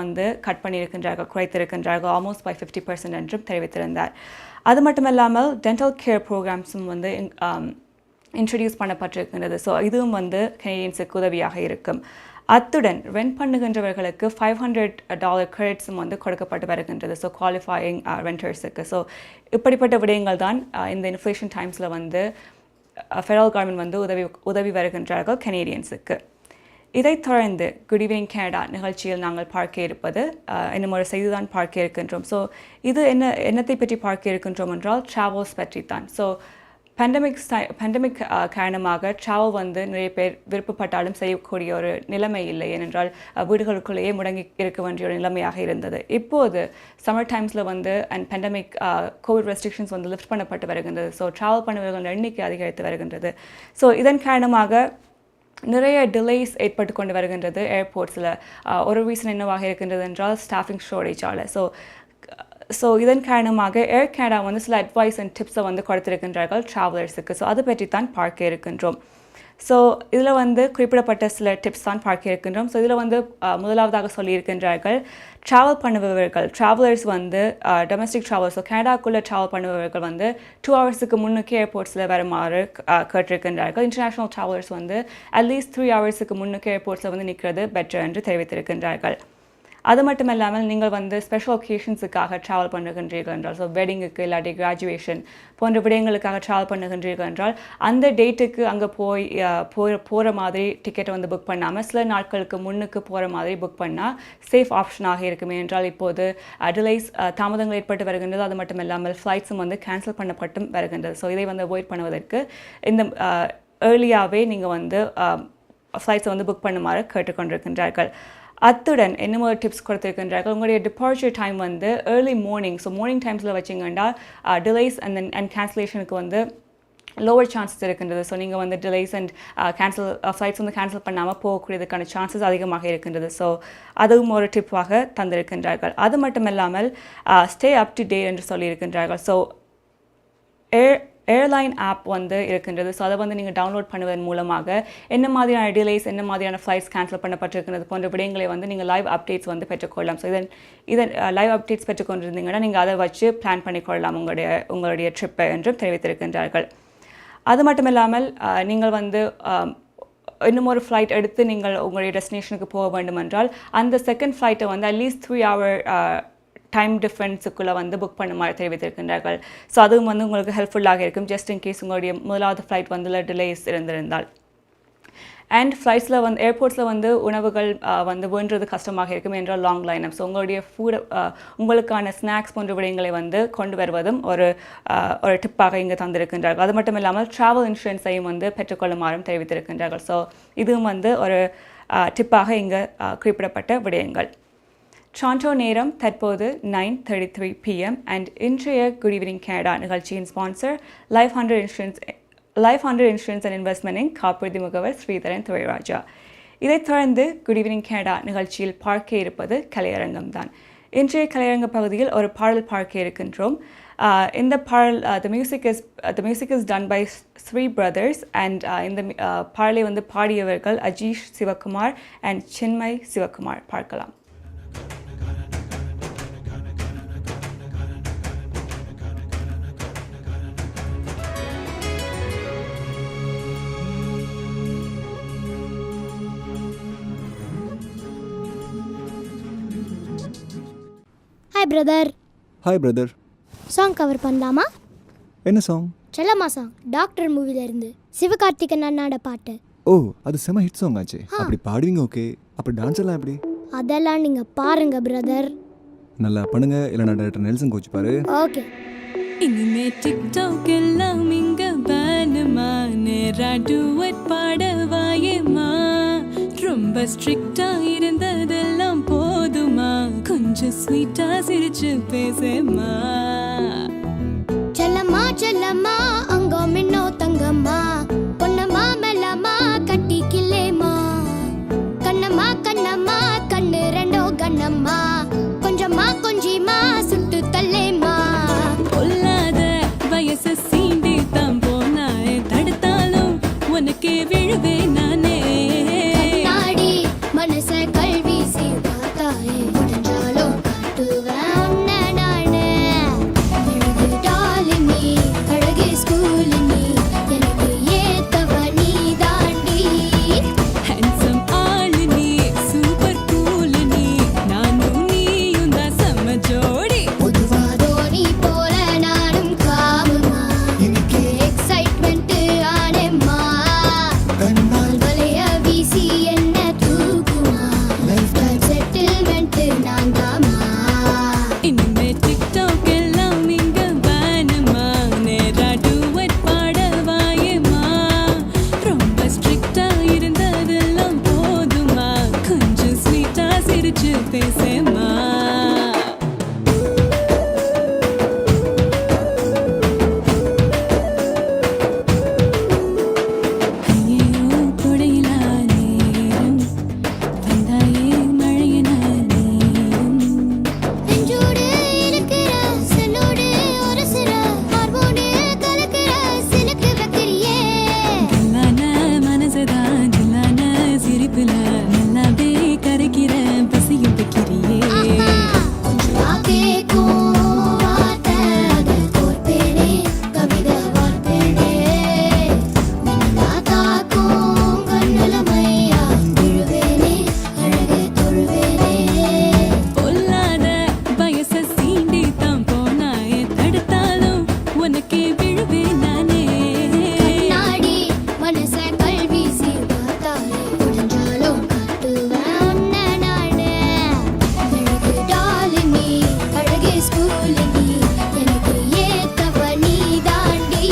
கட் பண்ணியிருக்கின்றார்கள், குறைத்திருக்கின்றார்கள் ஆல்மோஸ்ட் பை 50% என்றும் தெரிவித்திருந்தார். அது மட்டுமல்லாமல் டென்டல் கேர் ப்ரோக்ராம்ஸும் இன்ட்ரடியூஸ் பண்ணப்பட்டிருக்கின்றது. ஸோ இதுவும் கனேடியன்ஸுக்கு உதவியாக இருக்கும். அத்துடன் ரெண்ட் பண்ணுகின்றவர்களுக்கு $500 கிரெடிட்ஸும் கொடுக்கப்பட்டு வருகின்றது. So qualifying ரெண்டர்ஸுக்கு. ஸோ இப்படிப்பட்ட விடயங்கள் தான் இந்த இன்ஃப்ளேஷன் டைம்ஸில் ஃபெடரல் கவர்மெண்ட் உதவி வருகின்றார்கள் கனேடியன்ஸுக்கு. இதைத் தொடர்ந்து குட் ஈவினிங் கனடா நிகழ்ச்சியில் நாங்கள் பார்க்க இருப்பது இன்னும் ஒரு செய்தி தான் பார்க்க இருக்கின்றோம். ஸோ இது என்னத்தை பற்றி பார்க்க இருக்கின்றோம் என்றால் ட்ராவல்ஸ் பற்றி தான். ஸோ பேண்டமிக் காரணமாக ட்ராவல் நிறைய பேர் விருப்பப்பட்டாலும் செய்யக்கூடிய ஒரு நிலைமை இல்லை. ஏனென்றால் வீடுகளுக்குள்ளேயே முடங்கி இருக்க வேண்டிய ஒரு நிலைமையாக இருந்தது. இப்போது சம்மர் டைம்ஸில் and pandemic Covid restrictions lift பண்ணப்பட்டு வருகின்றது. ஸோ ட்ராவல் பண்ணுவர்கள் எண்ணிக்கை அதிகரித்து வருகின்றது. ஸோ இதன் காரணமாக நிறைய டிலேஸ் ஏற்பட்டு கொண்டு வருகின்றது ஏர்போர்ட்ஸில். ஒரு ரீசன் என்னவாக இருக்கின்றது என்றால் ஸ்டாஃபிங் ஷார்டேஜால். ஸோ இதன் காரணமாக ஏர் கனடா சில அட்வைஸ் அண்ட் டிப்ஸை கொடுத்திருக்கின்றார்கள் ட்ராவலர்ஸுக்கு. ஸோ அதை பற்றி தான் பார்க்க இருக்கின்றோம். ஸோ இதில் குறிப்பிடப்பட்ட சில டிப்ஸ் தான் பார்க்க இருக்கின்றோம். ஸோ இதில் முதலாவதாக சொல்லியிருக்கின்றார்கள் ட்ராவல் பண்ணுபவர்கள் ட்ராவலர்ஸ் டொமஸ்டிக் ட்ராவல். ஸோ கனடாக்குள்ளே ட்ராவல் பண்ணுபவர்கள் 2 ஹவர்ஸுக்கு முன்னுக்கே ஏர்போர்ட்ஸில் வருமாறு கேட்டிருக்கின்றார்கள். இன்டர்நேஷ்னல் ட்ராவலர்ஸ் அட்லீஸ்ட் 3 ஹவர்ஸுக்கு முன்னுக்கே ஏர்போர்ட்ஸில் நிற்கிறது பெட்டர் என்று தெரிவித்திருக்கின்றார்கள். அது மட்டும் இல்லாமல் நீங்கள் ஸ்பெஷல் ஒகேஷன்ஸுக்காக ட்ராவல் பண்ணுகின்றீர்கள் என்றால், ஸோ வெட்டிங்குக்கு இல்லாட்டி கிராஜுவேஷன் போன்ற விடயங்களுக்காக ட்ராவல் பண்ணுகின்றீர்கள் என்றால் அந்த டேட்டுக்கு அங்கே போகிற மாதிரி டிக்கெட்டை புக் பண்ணாமல் சில நாட்களுக்கு முன்னுக்கு போகிற மாதிரி புக் பண்ணால் சேஃப் ஆப்ஷனாக இருக்குமே என்றால் இப்போது டிலேஸ் தாமதங்கள் ஏற்பட்டு வருகின்றது. அது மட்டும் இல்லாமல் ஃப்ளைட்ஸும் கேன்சல் பண்ணப்பட்டும் வருகின்றது. ஸோ இதை அவாய்ட் பண்ணுவதற்கு இந்த ஏர்லியாகவே நீங்கள் ஃப்ளைட்ஸை புக் பண்ணுமாறு கேட்டுக்கொண்டிருக்கின்றார்கள். அத்துடன் இன்னும் ஒரு டிப்ஸ் கொடுத்துருக்கின்றார்கள். உங்களுடைய departure time early morning. So morning டைம்ஸில் வச்சிங்கன்னா டிலேஸ் அண்ட் கேன்சலேஷனுக்கு லோவர் சான்சஸ் இருக்கின்றது. ஸோ நீங்கள் டிலேஸ் அண்ட் ஃப்ளைட்ஸ் கேன்சல் பண்ணாமல் போகக்கூடியதுக்கான சான்சஸ் அதிகமாக இருக்கின்றது. ஸோ அதுவும் ஒரு டிப்பாக தந்திருக்கின்றார்கள். அது மட்டும் இல்லாமல் ஸ்டே அப் டு டேட் என்று சொல்லியிருக்கின்றார்கள். ஸோ ஏர்லைன் ஆப் இருக்கின்றது. ஸோ அதை நீங்கள் டவுன்லோட் பண்ணுவதன் மூலமாக என்ன மாதிரியான டிலேஸ், என்ன மாதிரியான ஃப்ளைட்ஸ் கேன்சல் பண்ணப்பட்டிருக்கிறது போன்ற விடயங்களை நீங்கள் லைவ் அப்டேட்ஸ் பெற்றுக்கொள்ளலாம். ஸோ இதன் லைவ் அப்டேட்ஸ் பெற்றுக்கொண்டிருந்தீங்கன்னா நீங்கள் அதை வச்சு பிளான் பண்ணிக்கொள்ளலாம் உங்களுடைய ட்ரிப்பை என்றும் தெரிவித்திருக்கின்றார்கள். அது மட்டும் இல்லாமல் நீங்கள் இன்னும் ஒரு ஃப்ளைட் எடுத்து நீங்கள் உங்களுடைய டெஸ்டினேஷனுக்கு போக வேண்டும் என்றால் அந்த செகண்ட் ஃப்ளைட்டை அட்லீஸ்ட் 3 ஹவர் டைம் டிஃப்ரென்ஸுக்குள்ளே புக் பண்ணுமாறு தெரிவித்திருக்கின்றார்கள். ஸோ அதுவும் உங்களுக்கு ஹெல்ப்ஃபுல்லாக இருக்கும் ஜஸ்ட் இன் கேஸ் உங்களுடைய முதலாவது ஃப்ளைட் டிலேஸ் இருந்திருந்தால். அண்ட் ஃப்ளைட்ஸில் ஏர்போர்ட்ஸில் உணவுகள் வேண்டுறது கஷ்டமாக இருக்கும் என்றால் லாங் லைனப். ஸோ உங்களுடைய உங்களுக்கான ஸ்நாக்ஸ் போன்ற விடயங்களை கொண்டு வருவதும் ஒரு டிப்பாக இங்கே தந்திருக்கின்றார்கள். அது மட்டும் இல்லாமல் ட்ராவல் இன்சூரன்ஸையும் பெற்றுக்கொள்ளுமாறும் தெரிவித்திருக்கின்றார்கள். ஸோ இதுவும் ஒரு டிப்பாக இங்கே குறிப்பிடப்பட்ட விடயங்கள். டொரண்டோ நேரம் தற்போது 9:33 PM அண்ட் இன்றைய குட் ஈவினிங் கனடா நிகழ்ச்சியின் ஸ்பான்சர் லைஃப் 100 இன்சூரன்ஸ் அண்ட் இன்வெஸ்ட்மெண்டின் காப்புறுதி முகவர் ஸ்ரீதரன் துரைராஜா. இதைத் தொடர்ந்து குட் ஈவினிங் கனடா நிகழ்ச்சியில் பார்க்க இருப்பது கலையரங்கம் தான். இன்றைய கலையரங்க பகுதியில் ஒரு பாடல் பார்க்க இருக்கின்றோம். இந்த பாடல் the music is done by three brothers and இந்த பாடலை வந்து பாடியவர்கள் அஜீஷ் சிவகுமார் and சின்மை சிவகுமார். பார்க்கலாம். Hi brother. Hi brother. Song cover பண்ணலாமா? என்ன சாங்? செல்லம்மா சாங், டாக்டர் மூவில இருந்து சிவகார்த்திகேயன் அண்ணாட பாட்டு. ஓ, அது செம ஹிட் சாங் ஆச்சு. அப்படி பாடுவீங்க ஓகே. அப்ப டான்ஸ் எல்லாம் எப்படி? அதெல்லாம் நீங்க பாருங்க பிரதர். நல்லா பண்ணுங்க, இல்லைனா டைரக்டர் நெல்சன் கோச் பாரு. ஓகே. இனிமே டிக்டாக் எல்லாம் இங்க பேனுமா, நேரா டுவெட் பாடவாயேமா, ரொம்ப ஸ்ட்ரிக்டா இருந்ததெல்லாம் போதுமா, கொஞ்சம் ஸ்வீட்டா சிரிச்சு பேசேமா. செல்லம்மா செல்லம்மா அங்கோ மின்னோ தங்கம்மா, பொன்னம்மா மெல்லம்மா கட்டி கில்லேமா, கண்ணம்மா கண்ணம்மா கண்ணு ரெண்டோ கண்ணம்மா, கொஞ்சம்மா கொஞ்சிமா சுட்டு தல்லேமா. பொல்லாத வயசு சீண்டி தான் போனாயே, தடுத்தாலும் உனக்கே விழுவே நானே. கண்ணாடி மனச கல்வி சீர்காத்தாயே, முடிஞ்சாலும் காட்டுவேன் உன்னை நானே. அழகு டாலி நீ, அழகு ஸ்கூல் நீ, எனக்கு ஏத்தவ நீ தாண்டி. ஹேண்ட்ஸம் ஆளு நீ, சூப்பர் கூல் நீ, நானும் நீயும் தான் செம்ம ஜோடி. பொதுவா தோனி போல நானும் காமமா, எனக்கு எக்ஸைட்மெண்ட் ஆனேம்மா. கண்ணால் வலைய வீசி என்ன தூக்குமா, லைஃப் டைம் செட்டில்மெண்ட் நான் தாமா. இனிமே டிக்டாக் எல்லாம் இங்க வேணுமா, நேரா டுவெட் பாடவாயேமா, ரொம்ப ஸ்ட்ரிக்டா இருந்ததெல்லாம் போதுமா, கொஞ்சம் ஸ்வீட்டா சிரிச்சு பேசேமா. ஐயையோ கொடையிலா நேரம், வந்தாயே மழையின நேரம். நெஞ்சோடு இருக்கிற செல்லோடு ஒரு சிற ஹார்மோனு கலக்கிற சிலுக்கு வைக்கிறியே. கல்லான மனசுதான் ஜில்லான சிரிப்புல நல்லாவே கரைக்கிற பசியும் வைக்கிறியே. கொஞ்சம் கேக்கும் வார்த்தை அதை கோர்ப்பேனே, கவிதை வார்ப்பேனே. மின்னலா தாக்கும் கண்ணுல மையா விழுவேனே, அழகு தொழுவேனே. பொல்லாத வயச சீண்டி தான் போனாயே, தடுத்தாலும் உனக்கே விழுவே நானே. கண்ணாடி மனச கல்வி சீர்காத்தாயே, முடிஞ்சாலும் காட்டுவேன் உன்னை நானே. அழகு டாலி நீ, அழகு ஸ்கூல் நீ, எனக்கு ஏத்தவ நீ தாண்டி.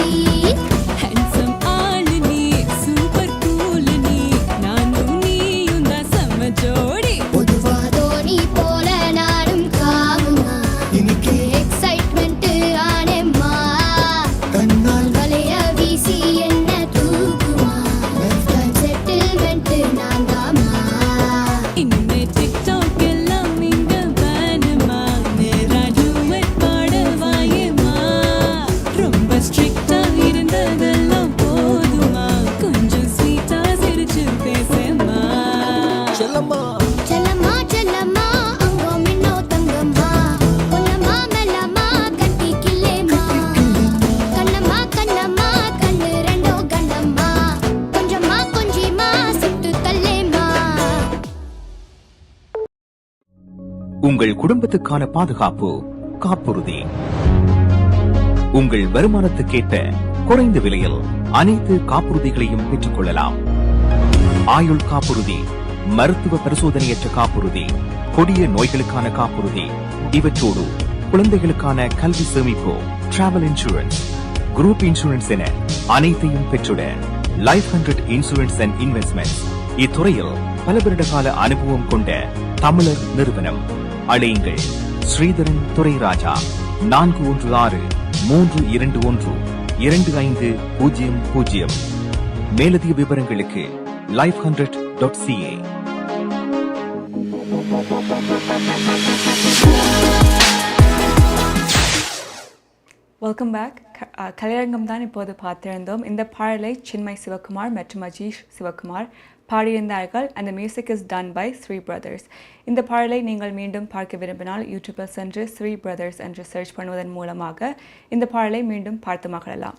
ஹேண்ட்ஸம் ஆளு நீ, சூப்பர் கூல் நீ, நானும் நீயும் தான் செம்ம ஜோடி. பொதுவா தோனி போல நானும் காமமா, எனக்கு எக்ஸைட்மெண்ட் ஆனேம்மா. கண்ணால் வலைய வீசி என்ன தூக்குமா, லைஃப் டைம் செட்டில்மெண்ட் நான் தாமா. இனிமே டிக்டாக் எல்லாம் இங்க வேணுமா, நேரா டுவெட் பாடவாயேமா, ரொம்ப ஸ்ட்ரிக்டா இருந்ததெல்லாம் போதுமா, கொஞ்சம் ஸ்வீட்டா சிரிச்சு பேசேமா. செல்லம்மா செல்லம்மா அங்கோ மின்னோ தங்கம்மா, பொன்னம்மா மெல்லம்மா கட்டி கில்லேமா, கண்ணம்மா கண்ணம்மா கண்ணு ரெண்டோ கண்ணம்மா, கொஞ்சம்மா கொஞ்சிமா சுட்டு தல்லேமா. உங்கள் குடும்பத்துக்கான பாதுகாப்பு காப்புறுதி. உங்கள் வருமானத்துக்கேற்ற குறைந்த விலையில் அனைத்து காப்புறுதிகளையும் பெற்றுக் கொள்ளலாம். ஆயுள் காப்புறுதி, மருத்துவ பரிசோதனையற்ற காப்புறுதி, கொடிய நோய்களுக்கான காப்புறுதி, இவற்றோடு குழந்தைகளுக்கான கல்வி சேமிப்பு, டிராவல் இன்சூரன்ஸ், குரூப் இன்சூரன்ஸ் என அனைத்தையும் பெற்றுட லைஃப் 100 இன்சூரன்ஸ் அண்ட் இன்வெஸ்ட்மெண்ட்ஸ் இத்துறையில் பல வருட கால அனுபவம் கொண்ட தமிழர் நிறுவனம். அழையுங்கள் ஸ்ரீதரன் துரைராஜா 416-321-2500. மேலதிக விவரங்களுக்கு life100.ca. Welcome back. கலையரங்கம் தான் இப்போது பார்த்திருந்தோம். இந்த பாடலை சின்மய் சிவகுமார் மற்றும் அஜீஷ் சிவகுமார் பாடியிருந்தார்கள். அந்த music is done by Sri brothers. இந்த பாடலை நீங்கள் மீண்டும் பார்க்க விரும்பினால் யூடியூப்பில் சென்று ஸ்ரீ பிரதர்ஸ் என்று சர்ச் பண்ணுவதன் மூலமாக இந்த பாடலை மீண்டும் பார்த்து மகிழலாம்.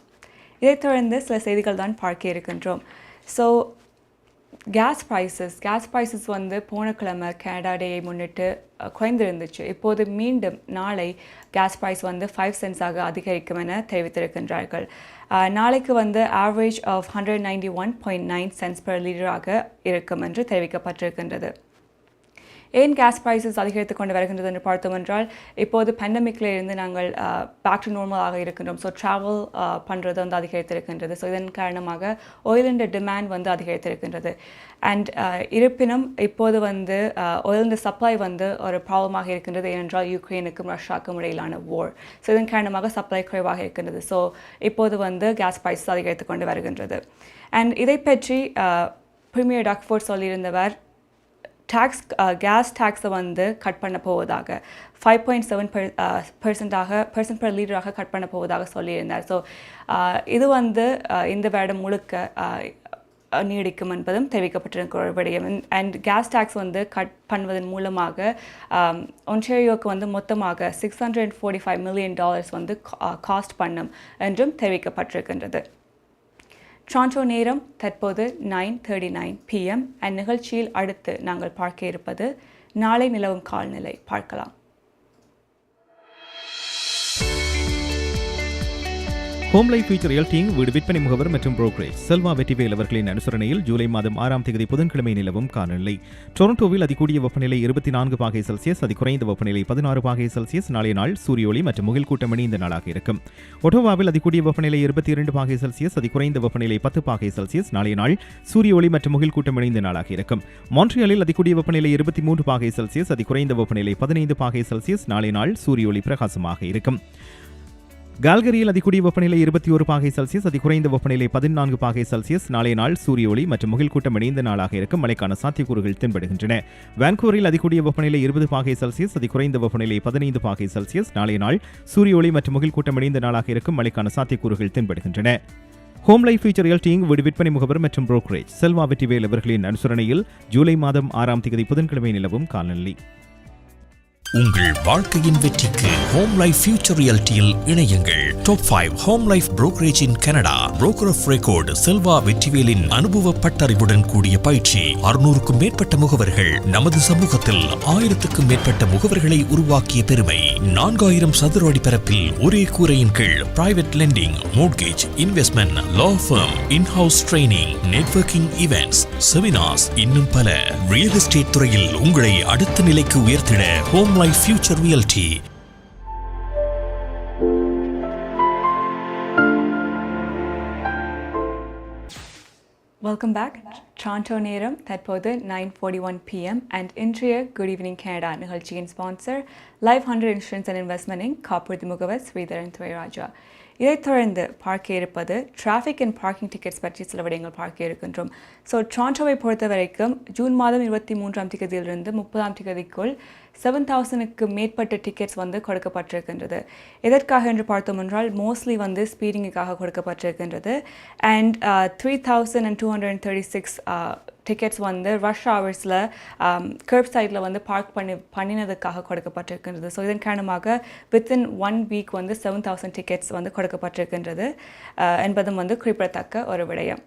இதைத் தொடர்ந்து சில செய்திகள் தான் பார்க்க இருக்கின்றோம். ஸோ கேஸ் ப்ரைஸஸ் வந்து போன கிழமை கனடா டேயை முன்னிட்டு குறைந்திருந்துச்சு. இப்போது மீண்டும் நாளை கேஸ் ப்ரைஸ் வந்து 5 சென்ட்ஸாக அதிகரிக்கும் என தெரிவித்திருக்கின்றார்கள். நாளைக்கு வந்து ஆவரேஜ் ஆஃப் 191.9 சென்ட்ஸ் பெர் லிட்டராக இருக்கும் என்று தெரிவிக்கப்பட்டிருக்கின்றது. ஏன் கேஸ் ப்ரைஸஸ் அதிகரித்து கொண்டு வருகின்றது என்று பார்த்தோம் என்றால், இப்போது பேண்டமிக்கில் இருந்து நாங்கள் பேக் டு நார்மலாக இருக்கின்றோம். ஸோ ட்ராவல் பண்ணுறது வந்து அதிகரித்திருக்கின்றது. ஸோ இதன் காரணமாக ஆயிலின் டிமாண்ட் வந்து அதிகரித்திருக்கின்றது. அண்ட் இருப்பினும் இப்போது வந்து ஆயிலின் சப்ளை வந்து ஒரு ப்ராப்ளமாக இருக்கின்றது. ஏனென்றால் யுக்ரைனுக்கும் ரஷ்யாவுக்கும் இடையிலான வார். ஸோ இதன் காரணமாக சப்ளை குறைவாக இருக்கின்றது. ஸோ இப்போது வந்து கேஸ் ப்ரைஸஸ் அதிகரித்து கொண்டு வருகின்றது. அண்ட் இதை பற்றி பிரீமியர் டக்ஃபோர்ட் சொல்லியிருந்தவர், கேஸ் டேக்ஸை வந்து கட் பண்ண போவதாக 5.7% per லிட்டராக கட் பண்ண போவதாக சொல்லியிருந்தார். ஸோ இது வந்து இந்த வருடம் முழுக்க நீடிக்கும் என்பதும் தெரிவிக்கப்பட்டிருக்கிற ஒரு விடயம். அண்ட் கேஸ் டேக்ஸ் வந்து கட் பண்ணுவதன் மூலமாக ஒன்டாரியோவுக்கு வந்து மொத்தமாக $645 million வந்து காஸ்ட் பண்ணும் என்றும் தெரிவிக்கப்பட்டிருக்கின்றது. டொரண்டோ நேரம் தற்போது 9:39 PM. நிகழ்ச்சியில் அடுத்து நாங்கள் பார்க்க இருப்பது நாளை நிலவும் காலநிலை. பார்க்கலாம். ஹோம் லைஃப் ஃபியூச்சர் ரியல்டிங் வீடு விற்பனை முகவர் மற்றும் புரோக்கரேஜ் செல்வா வெற்றிவேல் அவர்களின் அனுசரணையில் ஜூலை மாதம் 6ஆம் தேதி புதன்கிழமை நிலவும் காலநிலை. டொரண்டோவில் அதிகூடிய வெப்பநிலை 24 பாகை செல்சியஸ், அதிகுறைந்த வெப்பநிலை 16 பாகை செல்சியஸ். நாளைய நாள் சூரிய ஒளி மற்றும் முகில் கூட்டம் இணைந்த நாளாக இருக்கும். ஒட்டோவாவில் அதிகூடிய வெப்பநிலை 22 பாகை செல்சியஸ், அதிகுறைந்த வெப்பநிலை 10 பாகை செல்சியஸ். நாளைய நாள் சூரிய ஒளி மற்றும் முகில் கூட்டம் இணைந்த நாளாக இருக்கும். மான்ட்ரியாலில் அதிகூடிய வெப்பநிலை 23 பாகை செல்சியஸ், அதிகுறைந்த வெப்பநிலை 15 பாகை செல்சியஸ். நாளைய நாள் சூரிய ஒளி பிரகாசமாக இருக்கும். கால்கரியில் அதிகூடிய வெப்பநிலை 21 பாகை செல்சியஸ், அதிகுறைந்த வெப்பநிலை 14 பாகை செல்சியஸ். நாளைய நாள் சூரிய ஒளி மற்றும் முகில் கூட்டம் இணைந்த நாளாக இருக்கும். மழைக்கான சாத்தியக்கூறுகள் தென்படுகின்றன. வான்கூவரில் அதிகூடிய வெப்பநிலை 20 பாகை செல்சியஸ், அதிகுறைந்த வெப்பநிலை 15 பாகை செல்சியஸ். நாளைய நாள் சூரிய ஒளி மற்றும் முகில் கூட்டம் இணைந்த நாளாக இருக்கும். மழைக்கான சாத்தியக்கூறுகள் தென்படுகின்றன. ஹோம் லைஃப் ஃபியூச்சர் ரியல்டிங் வீடு விற்பனை முகவர் மற்றும் புரோக்கரேஜ் செல்வா வெற்றிவேல் அவர்களின் அனுசரணையில் ஜூலை மாதம் 6ஆம் தேதி புதன்கிழமை நிலவும் காலநிலை. உங்கள் வாழ்க்கையின் வெற்றிக்கு ஹோம் லைஃப் ஃபியூச்சர் ரியல்டியில் இணையுங்கள். Top 5 home life brokerage in Canada. Broker of record Selva வெற்றிவேலின் அனுபவ பட்டறிவுடன் கூடிய பயிற்சி. 600க்கும் மேற்பட்ட முகவர்கள். நமது சமூகத்தில் 1000க்கும் மேற்பட்ட முகவர்களை உருவாக்கிய பெருமை. 4000 சதுர அடி பரப்பில் ஒரே கூரையின் கீழ் private lending, mortgage, investment, law firm, in house training, networking events, seminars, இன்னும் பல. ரியல் எஸ்டேட் துறையில் உங்களை அடுத்த நிலைக்கு உயர்த்திட home life future realty. Welcome back. Toronto நேரம் தற்போது 9:41 PM. இன்றைய குட் ஈவினிங் கனடா நிகழ்ச்சியின் sponsor Life100 insurance and investment காப்புறுதி முகவர் ஸ்ரீதரன் துரைராஜா. இதைத் தொடர்ந்து பார்க்க இருப்பது டிராஃபிக் அண்ட் பார்க்கிங் டிக்கெட்ஸ் பற்றி சில விடயங்கள் பார்க்க இருக்கின்றோம். ஸோ டொரண்டோவை பொறுத்த வரைக்கும் ஜூன் மாதம் 23ஆம் தேதியிலிருந்து 30ஆம் தேதிக்குள் 7,000க்கு மேற்பட்ட டிக்கெட்ஸ் வந்து கொடுக்கப்பட்டிருக்கின்றது. எதற்காக என்று பார்த்தோம் என்றால் மோஸ்ட்லி வந்து ஸ்பீடிங்குக்காக கொடுக்கப்பட்டிருக்கின்றது. அண்ட் 3,236 டிக்கெட்ஸ் வந்து ரஷ் ஹவர்ஸில் கர்ப் சைடில் வந்து பார்க் பண்ணினதுக்காக கொடுக்கப்பட்டிருக்கின்றது. ஸோ இதன் காரணமாக வித்தின் 1 வீக் வந்து 7,000 டிக்கெட்ஸ் வந்து கொடுக்கப்பட்டிருக்கின்றது என்பதும் வந்து குறிப்பிடத்தக்க ஒரு விடயம்.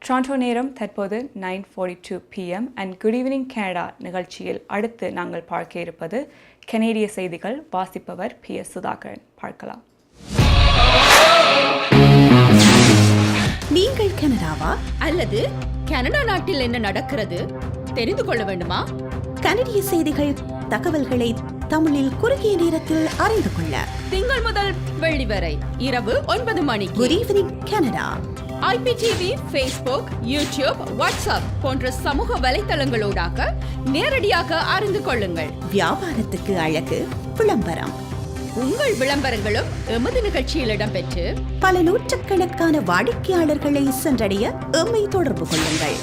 டொரண்டோ நேரம் தற்போது 9:42 PM. குட் ஈவினிங் கனடா நிகழ்ச்சியில் அடுத்து நாங்கள் பார்க்க இருப்பது கனேடிய செய்திகள். வாசிப்பவர் PS சுதாகரன். பார்க்கலாம். நீங்கள் கனடாவா அல்லது கனடா நாட்டில் என்ன நடக்கிறது தெரிந்து கொள்ள வேண்டுமா? கனடிய செய்திகள், தகவல்களை தமிழில் குறுகிய நேரத்தில் அறிந்து கொள்ள திங்கள் முதல் வெள்ளி வரை இரவு 9 மணிக்கு good evening Canada IPTV, Facebook, YouTube, WhatsApp போன்ற சமூக வலைத்தளங்களூடாக நேரடியாக அறிந்து கொள்ளுங்கள். வியாபாரத்துக்கு அழகு விளம்பரம். உங்கள் விளம்பரங்களும் எமது நிகழ்ச்சியில் இடம்பெற்று பல நூற்றுக்கணக்கான வாடிக்கையாளர்களை சென்றடைய எம்மை தொடர்பு கொள்ளுங்கள்.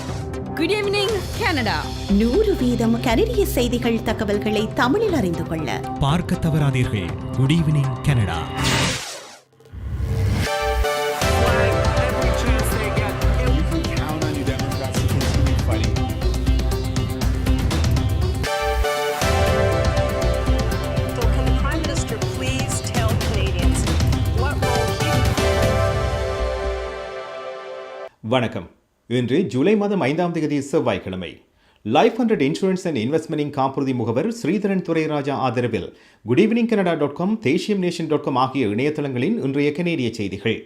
Good evening Canada. 100% கனடிய செய்திகள் தகவல்களை தமிழில் அறிந்து கொள்ள பார்க்க தவறாதீர்கள். Good evening Canada. வணக்கம். இன்று ஜூலை மாதம் 5ஆம் தேதி செவ்வாய்க்கிழமை. லைஃப் 100 இன்சூரன்ஸ் அண்ட் இன்வெஸ்ட்மெண்டிங் காப்புறுதி முகவர் ஸ்ரீதரன் துரைராஜா ஆதரவில் குட் ஈவினிங் கனடா.com, தேசியம்நேஷன்.com ஆகிய இணையதளங்களின் இன்றைய கனேடிய செய்திகள்.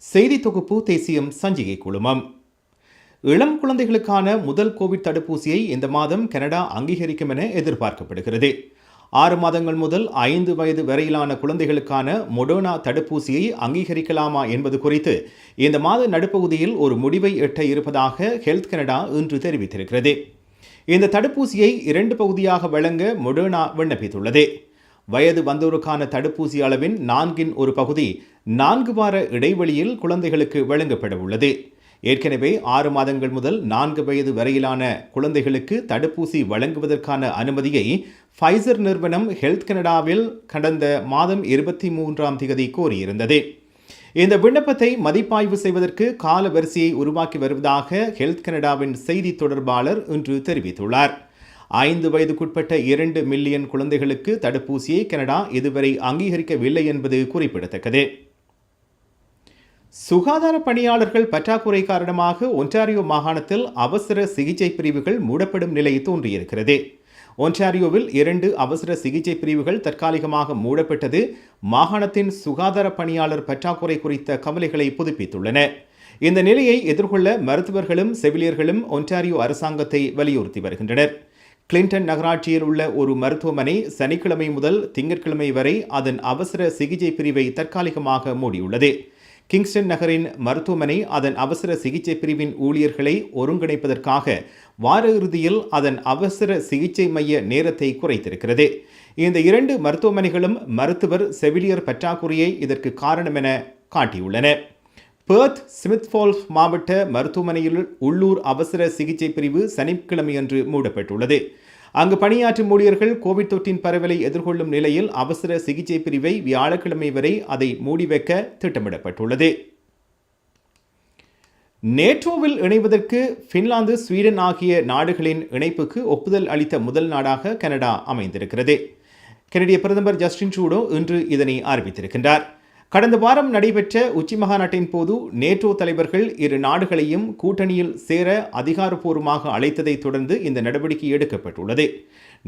செய்தி தொகுப்பு தேசியம் சஞ்சிகை குழுமம். இளம் குழந்தைகளுக்கான முதல் கோவிட் தடுப்பூசியை இந்த மாதம் கனடா அங்கீகரிக்கும் என எதிர்பார்க்கப்படுகிறது. 6 மாதங்கள் முதல் 5 வயது வரையிலான குழந்தைகளுக்கான மொடர்னா தடுப்பூசியை அங்கீகரிக்கலாமா என்பது குறித்து இந்த மாத நடுப்பகுதியில் ஒரு முடிவை எட்ட இருப்பதாக ஹெல்த் கனடா இன்று தெரிவித்திருக்கிறது. இந்த தடுப்பூசியை 2 பகுதியாக வழங்க மொடர்னா விண்ணப்பித்துள்ளது. வயது வந்தோருக்கான தடுப்பூசி அளவின் 4 ஒரு பகுதி 4 வார இடைவெளியில் குழந்தைகளுக்கு வழங்கப்பட உள்ளது. ஏற்கனவே 6 மாதங்கள் முதல் 4 வயது வரையிலான குழந்தைகளுக்கு தடுப்பூசி வழங்குவதற்கான அனுமதியை ஃபைசர் நிறுவனம் ஹெல்த் கனடாவில் கடந்த மாதம் 23ஆம் தேதி கோரியிருந்தது. இந்த விண்ணப்பத்தை மதிப்பாய்வு செய்வதற்கு கால வரிசையை உருவாக்கி வருவதாக ஹெல்த் கனடாவின் செய்தி தொடர்பாளர் இன்று தெரிவித்துள்ளார். 5 வயதுக்குட்பட்ட 2 மில்லியன் குழந்தைகளுக்கு தடுப்பூசியை கனடா இதுவரை அங்கீகரிக்கவில்லை என்பது குறிப்பிடத்தக்கது. சுகாதார பணியாளர்கள் பற்றாக்குறை காரணமாக ஒன்டாரியோ மாகாணத்தில் அவசர சிகிச்சை பிரிவுகள் மூடப்படும் நிலை தோன்றியிருக்கிறது. ஒன்டாரியோவில் 2 அவசர சிகிச்சை பிரிவுகள் தற்காலிகமாக மூடப்பட்டது மாகாணத்தின் சுகாதார பணியாளர் பற்றாக்குறை குறித்த கவலைகளை புதுப்பித்துள்ளன. இந்த நிலையை எதிர்கொள்ள மருத்துவர்களும் செவிலியர்களும் ஒன்டாரியோ அரசாங்கத்தை வலியுறுத்தி வருகின்றனர். கிளின்டன் நகராட்சியில் உள்ள ஒரு மருத்துவமனை சனிக்கிழமை முதல் திங்கட்கிழமை வரை அதன் அவசர சிகிச்சை பிரிவை தற்காலிகமாக மூடியுள்ளது. கிங்ஸ்டன் நகரின் மருத்துவமனை அதன் அவசர சிகிச்சை பிரிவின் ஊழியர்களை ஒருங்கிணைப்பதற்காக வார இறுதியில் அதன் அவசர சிகிச்சை மைய நேரத்தை குறைத்திருக்கிறது. இந்த 2 மருத்துவமனைகளும் மருத்துவர் செவிலியர் பற்றாக்குறையை இதற்கு காரணம் என காட்டியுள்ளன. பெர்த் ஸ்மித்ஃபால்ஸ் மாவட்ட மருத்துவமனையில் உள்ளூர் அவசர சிகிச்சை பிரிவு சனிக்கிழமையன்று மூடப்பட்டுள்ளது. அங்கு பணியாற்றும் ஊழியர்கள் கோவிட் தொற்றின் பரவலை எதிர்கொள்ளும் நிலையில் அவசர சிகிச்சை பிரிவை வியாழக்கிழமை வரை அதை மூடி வைக்க திட்டமிடப்பட்டுள்ளது. நேட்டோவில் இணைவதற்கு பின்லாந்து, ஸ்வீடன் ஆகிய நாடுகளின் இணைப்புக்கு ஒப்புதல் அளித்த முதல் நாடாக கனடா அமைந்திருக்கிறது. கனடிய பிரதமர் ஜஸ்டின் ட்ரூடோ இன்று இதனை அறிவித்திருக்கின்றார். கடந்த வாரம் நடைபெற்ற உச்சி மகாநாட்டின் போது நேட்டோ தலைவர்கள் 2 நாடுகளையும் கூட்டணியில் சேர அதிகாரப்பூர்வமாக அழைத்ததை தொடர்ந்து இந்த நடவடிக்கை எடுக்கப்பட்டுள்ளது.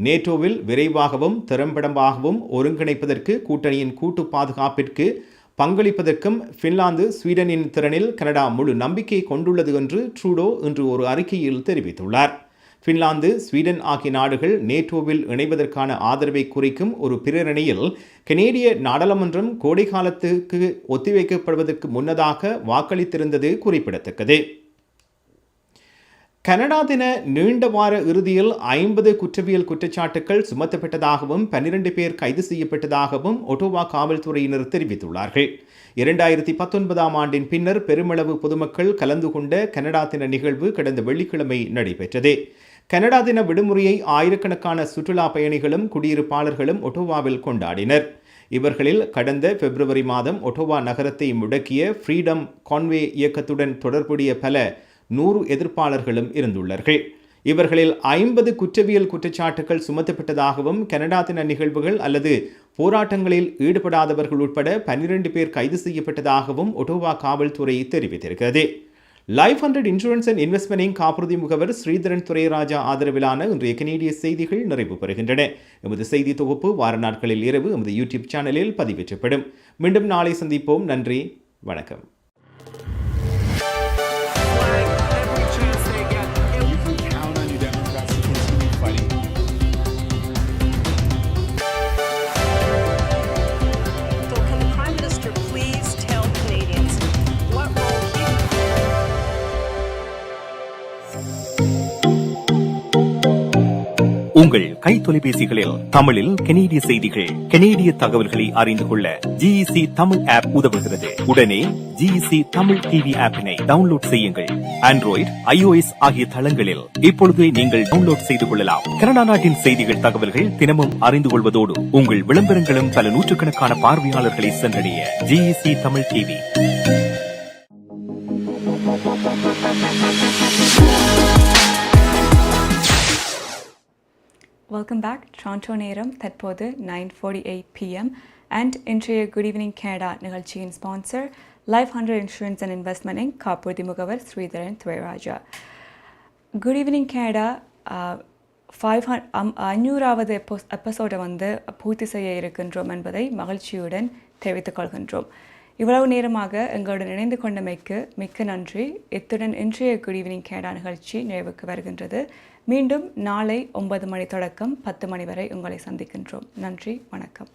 நேட்டோவில் விரைவாகவும் திறம்படமாகவும் ஒருங்கிணைப்பதற்கு கூட்டணியின் கூட்டு பாதுகாப்பிற்கு பங்களிப்பதற்கும் பின்லாந்து, ஸ்வீடனின் திறனில் கனடா முழு நம்பிக்கை கொண்டுள்ளது என்று ட்ரூடோ இன்று ஒரு அறிக்கையில் தெரிவித்துள்ளார். பின்லாந்து, ஸ்வீடன் ஆகிய நாடுகள் நேட்டோவில் இணைவதற்கான ஆதரவை குறிக்கும் ஒரு பிரேரணையில் கனேடிய நாடாளுமன்றம் கோடை காலத்துக்கு ஒத்திவைக்கப்படுவதற்கு முன்னதாக வாக்களித்திருந்தது குறிப்பிடத்தக்கது. கனடா தின நீண்ட வார இறுதியில் 50 குற்றவியல் குற்றச்சாட்டுகள் சுமத்தப்பட்டதாகவும் 12 பேர் கைது செய்யப்பட்டதாகவும் ஒட்டோவா காவல்துறையினர் தெரிவித்துள்ளார்கள். 2019ஆம் ஆண்டின் பின்னர் பெருமளவு பொதுமக்கள் கலந்து கொண்ட கனடா தின நிகழ்வு கடந்த வெள்ளிக்கிழமை நடைபெற்றது. கனடா தின விடுமுறையை ஆயிரக்கணக்கான சுற்றுலா பயணிகளும் குடியிருப்பாளர்களும் ஒட்டோவாவில் கொண்டாடினர். இவர்களில் கடந்த பிப்ரவரி மாதம் ஒட்டோவா நகரத்தை முடக்கிய ஃப்ரீடம் கான்வே இயக்கத்துடன் தொடர்புடைய பல 100 எதிர்ப்பாளர்களும் இருந்துள்ளார்கள். இவர்களில் 50 குற்றவியல் குற்றச்சாட்டுகள் சுமத்தப்பட்டதாகவும் கனடா தின நிகழ்வுகள் அல்லது போராட்டங்களில் ஈடுபடாதவர்கள் உட்பட 12 பேர் கைது செய்யப்பட்டதாகவும் ஒட்டோவா காவல்துறை தெரிவித்திருக்கிறது. லைஃப் 100 இன்சூரன்ஸ் அண்ட் இன்வெஸ்ட்மெண்டிங் காப்புறுதி முகவர் ஸ்ரீதரன் துரைராஜா ஆதரவிலான இன்றைய கனேடிய செய்திகள் நிறைவு பெறுகின்றன. எமது செய்தி தொகுப்பு வார நாட்களில் இரவு எமது யூடியூப் சேனலில் பதிவேற்றப்படும். மீண்டும் நாளை சந்திப்போம். நன்றி, வணக்கம். So can the Prime Minister please tell Canadians what role he உங்கள் கை தொலைபேசிகளில் தமிழில் கனேடிய செய்திகள், கனேடிய தகவல்களை அறிந்து கொள்ள GEC தமிழ் ஆப் உதவுகிறது. உடனே GEC தமிழ் டிவி ஆப்பினை டவுன்லோட் செய்யுங்கள். ஆண்ட்ராய்டு, iOS ஆகிய தளங்களில் இப்பொழுதே நீங்கள் டவுன்லோட் செய்து கொள்ளலாம். கனடா நாட்டின் செய்திகள், தகவல்கள் தினமும் அறிந்து கொள்வதோடு உங்கள் விளம்பரங்களும் பல நூற்றுக்கணக்கான பார்வையாளர்களை சென்றடைய GEC Tamil TV. Welcome back. Toronto நேரம் தற்போது 9:48 p.m. and இன்றைய Good Evening Canada நிகழ்ச்சியின் sponsor life 100 insurance and investment Inc காப்புறுதி முகவர் Sridharan Thurairajah. Good evening Canada 500வது எபிசோடை பூர்த்தி செய்ய இருக்கின்றோம் என்பதை மகிழ்ச்சியுடன் தெரிவித்துக் கொள்கின்றோம். இவ்வளவு நேரமாக எங்களுடன் இணைந்து கொண்டமைக்கு மிக்க நன்றி. இத்துடன் இன்றைய குட் ஈவினிங் கனடா நிகழ்ச்சி நிறைவுக்கு வருகின்றது. மீண்டும் நாளை 9 மணி தொடக்கம் 10 மணி வரை உங்களை சந்திக்கின்றோம். நன்றி, வணக்கம்.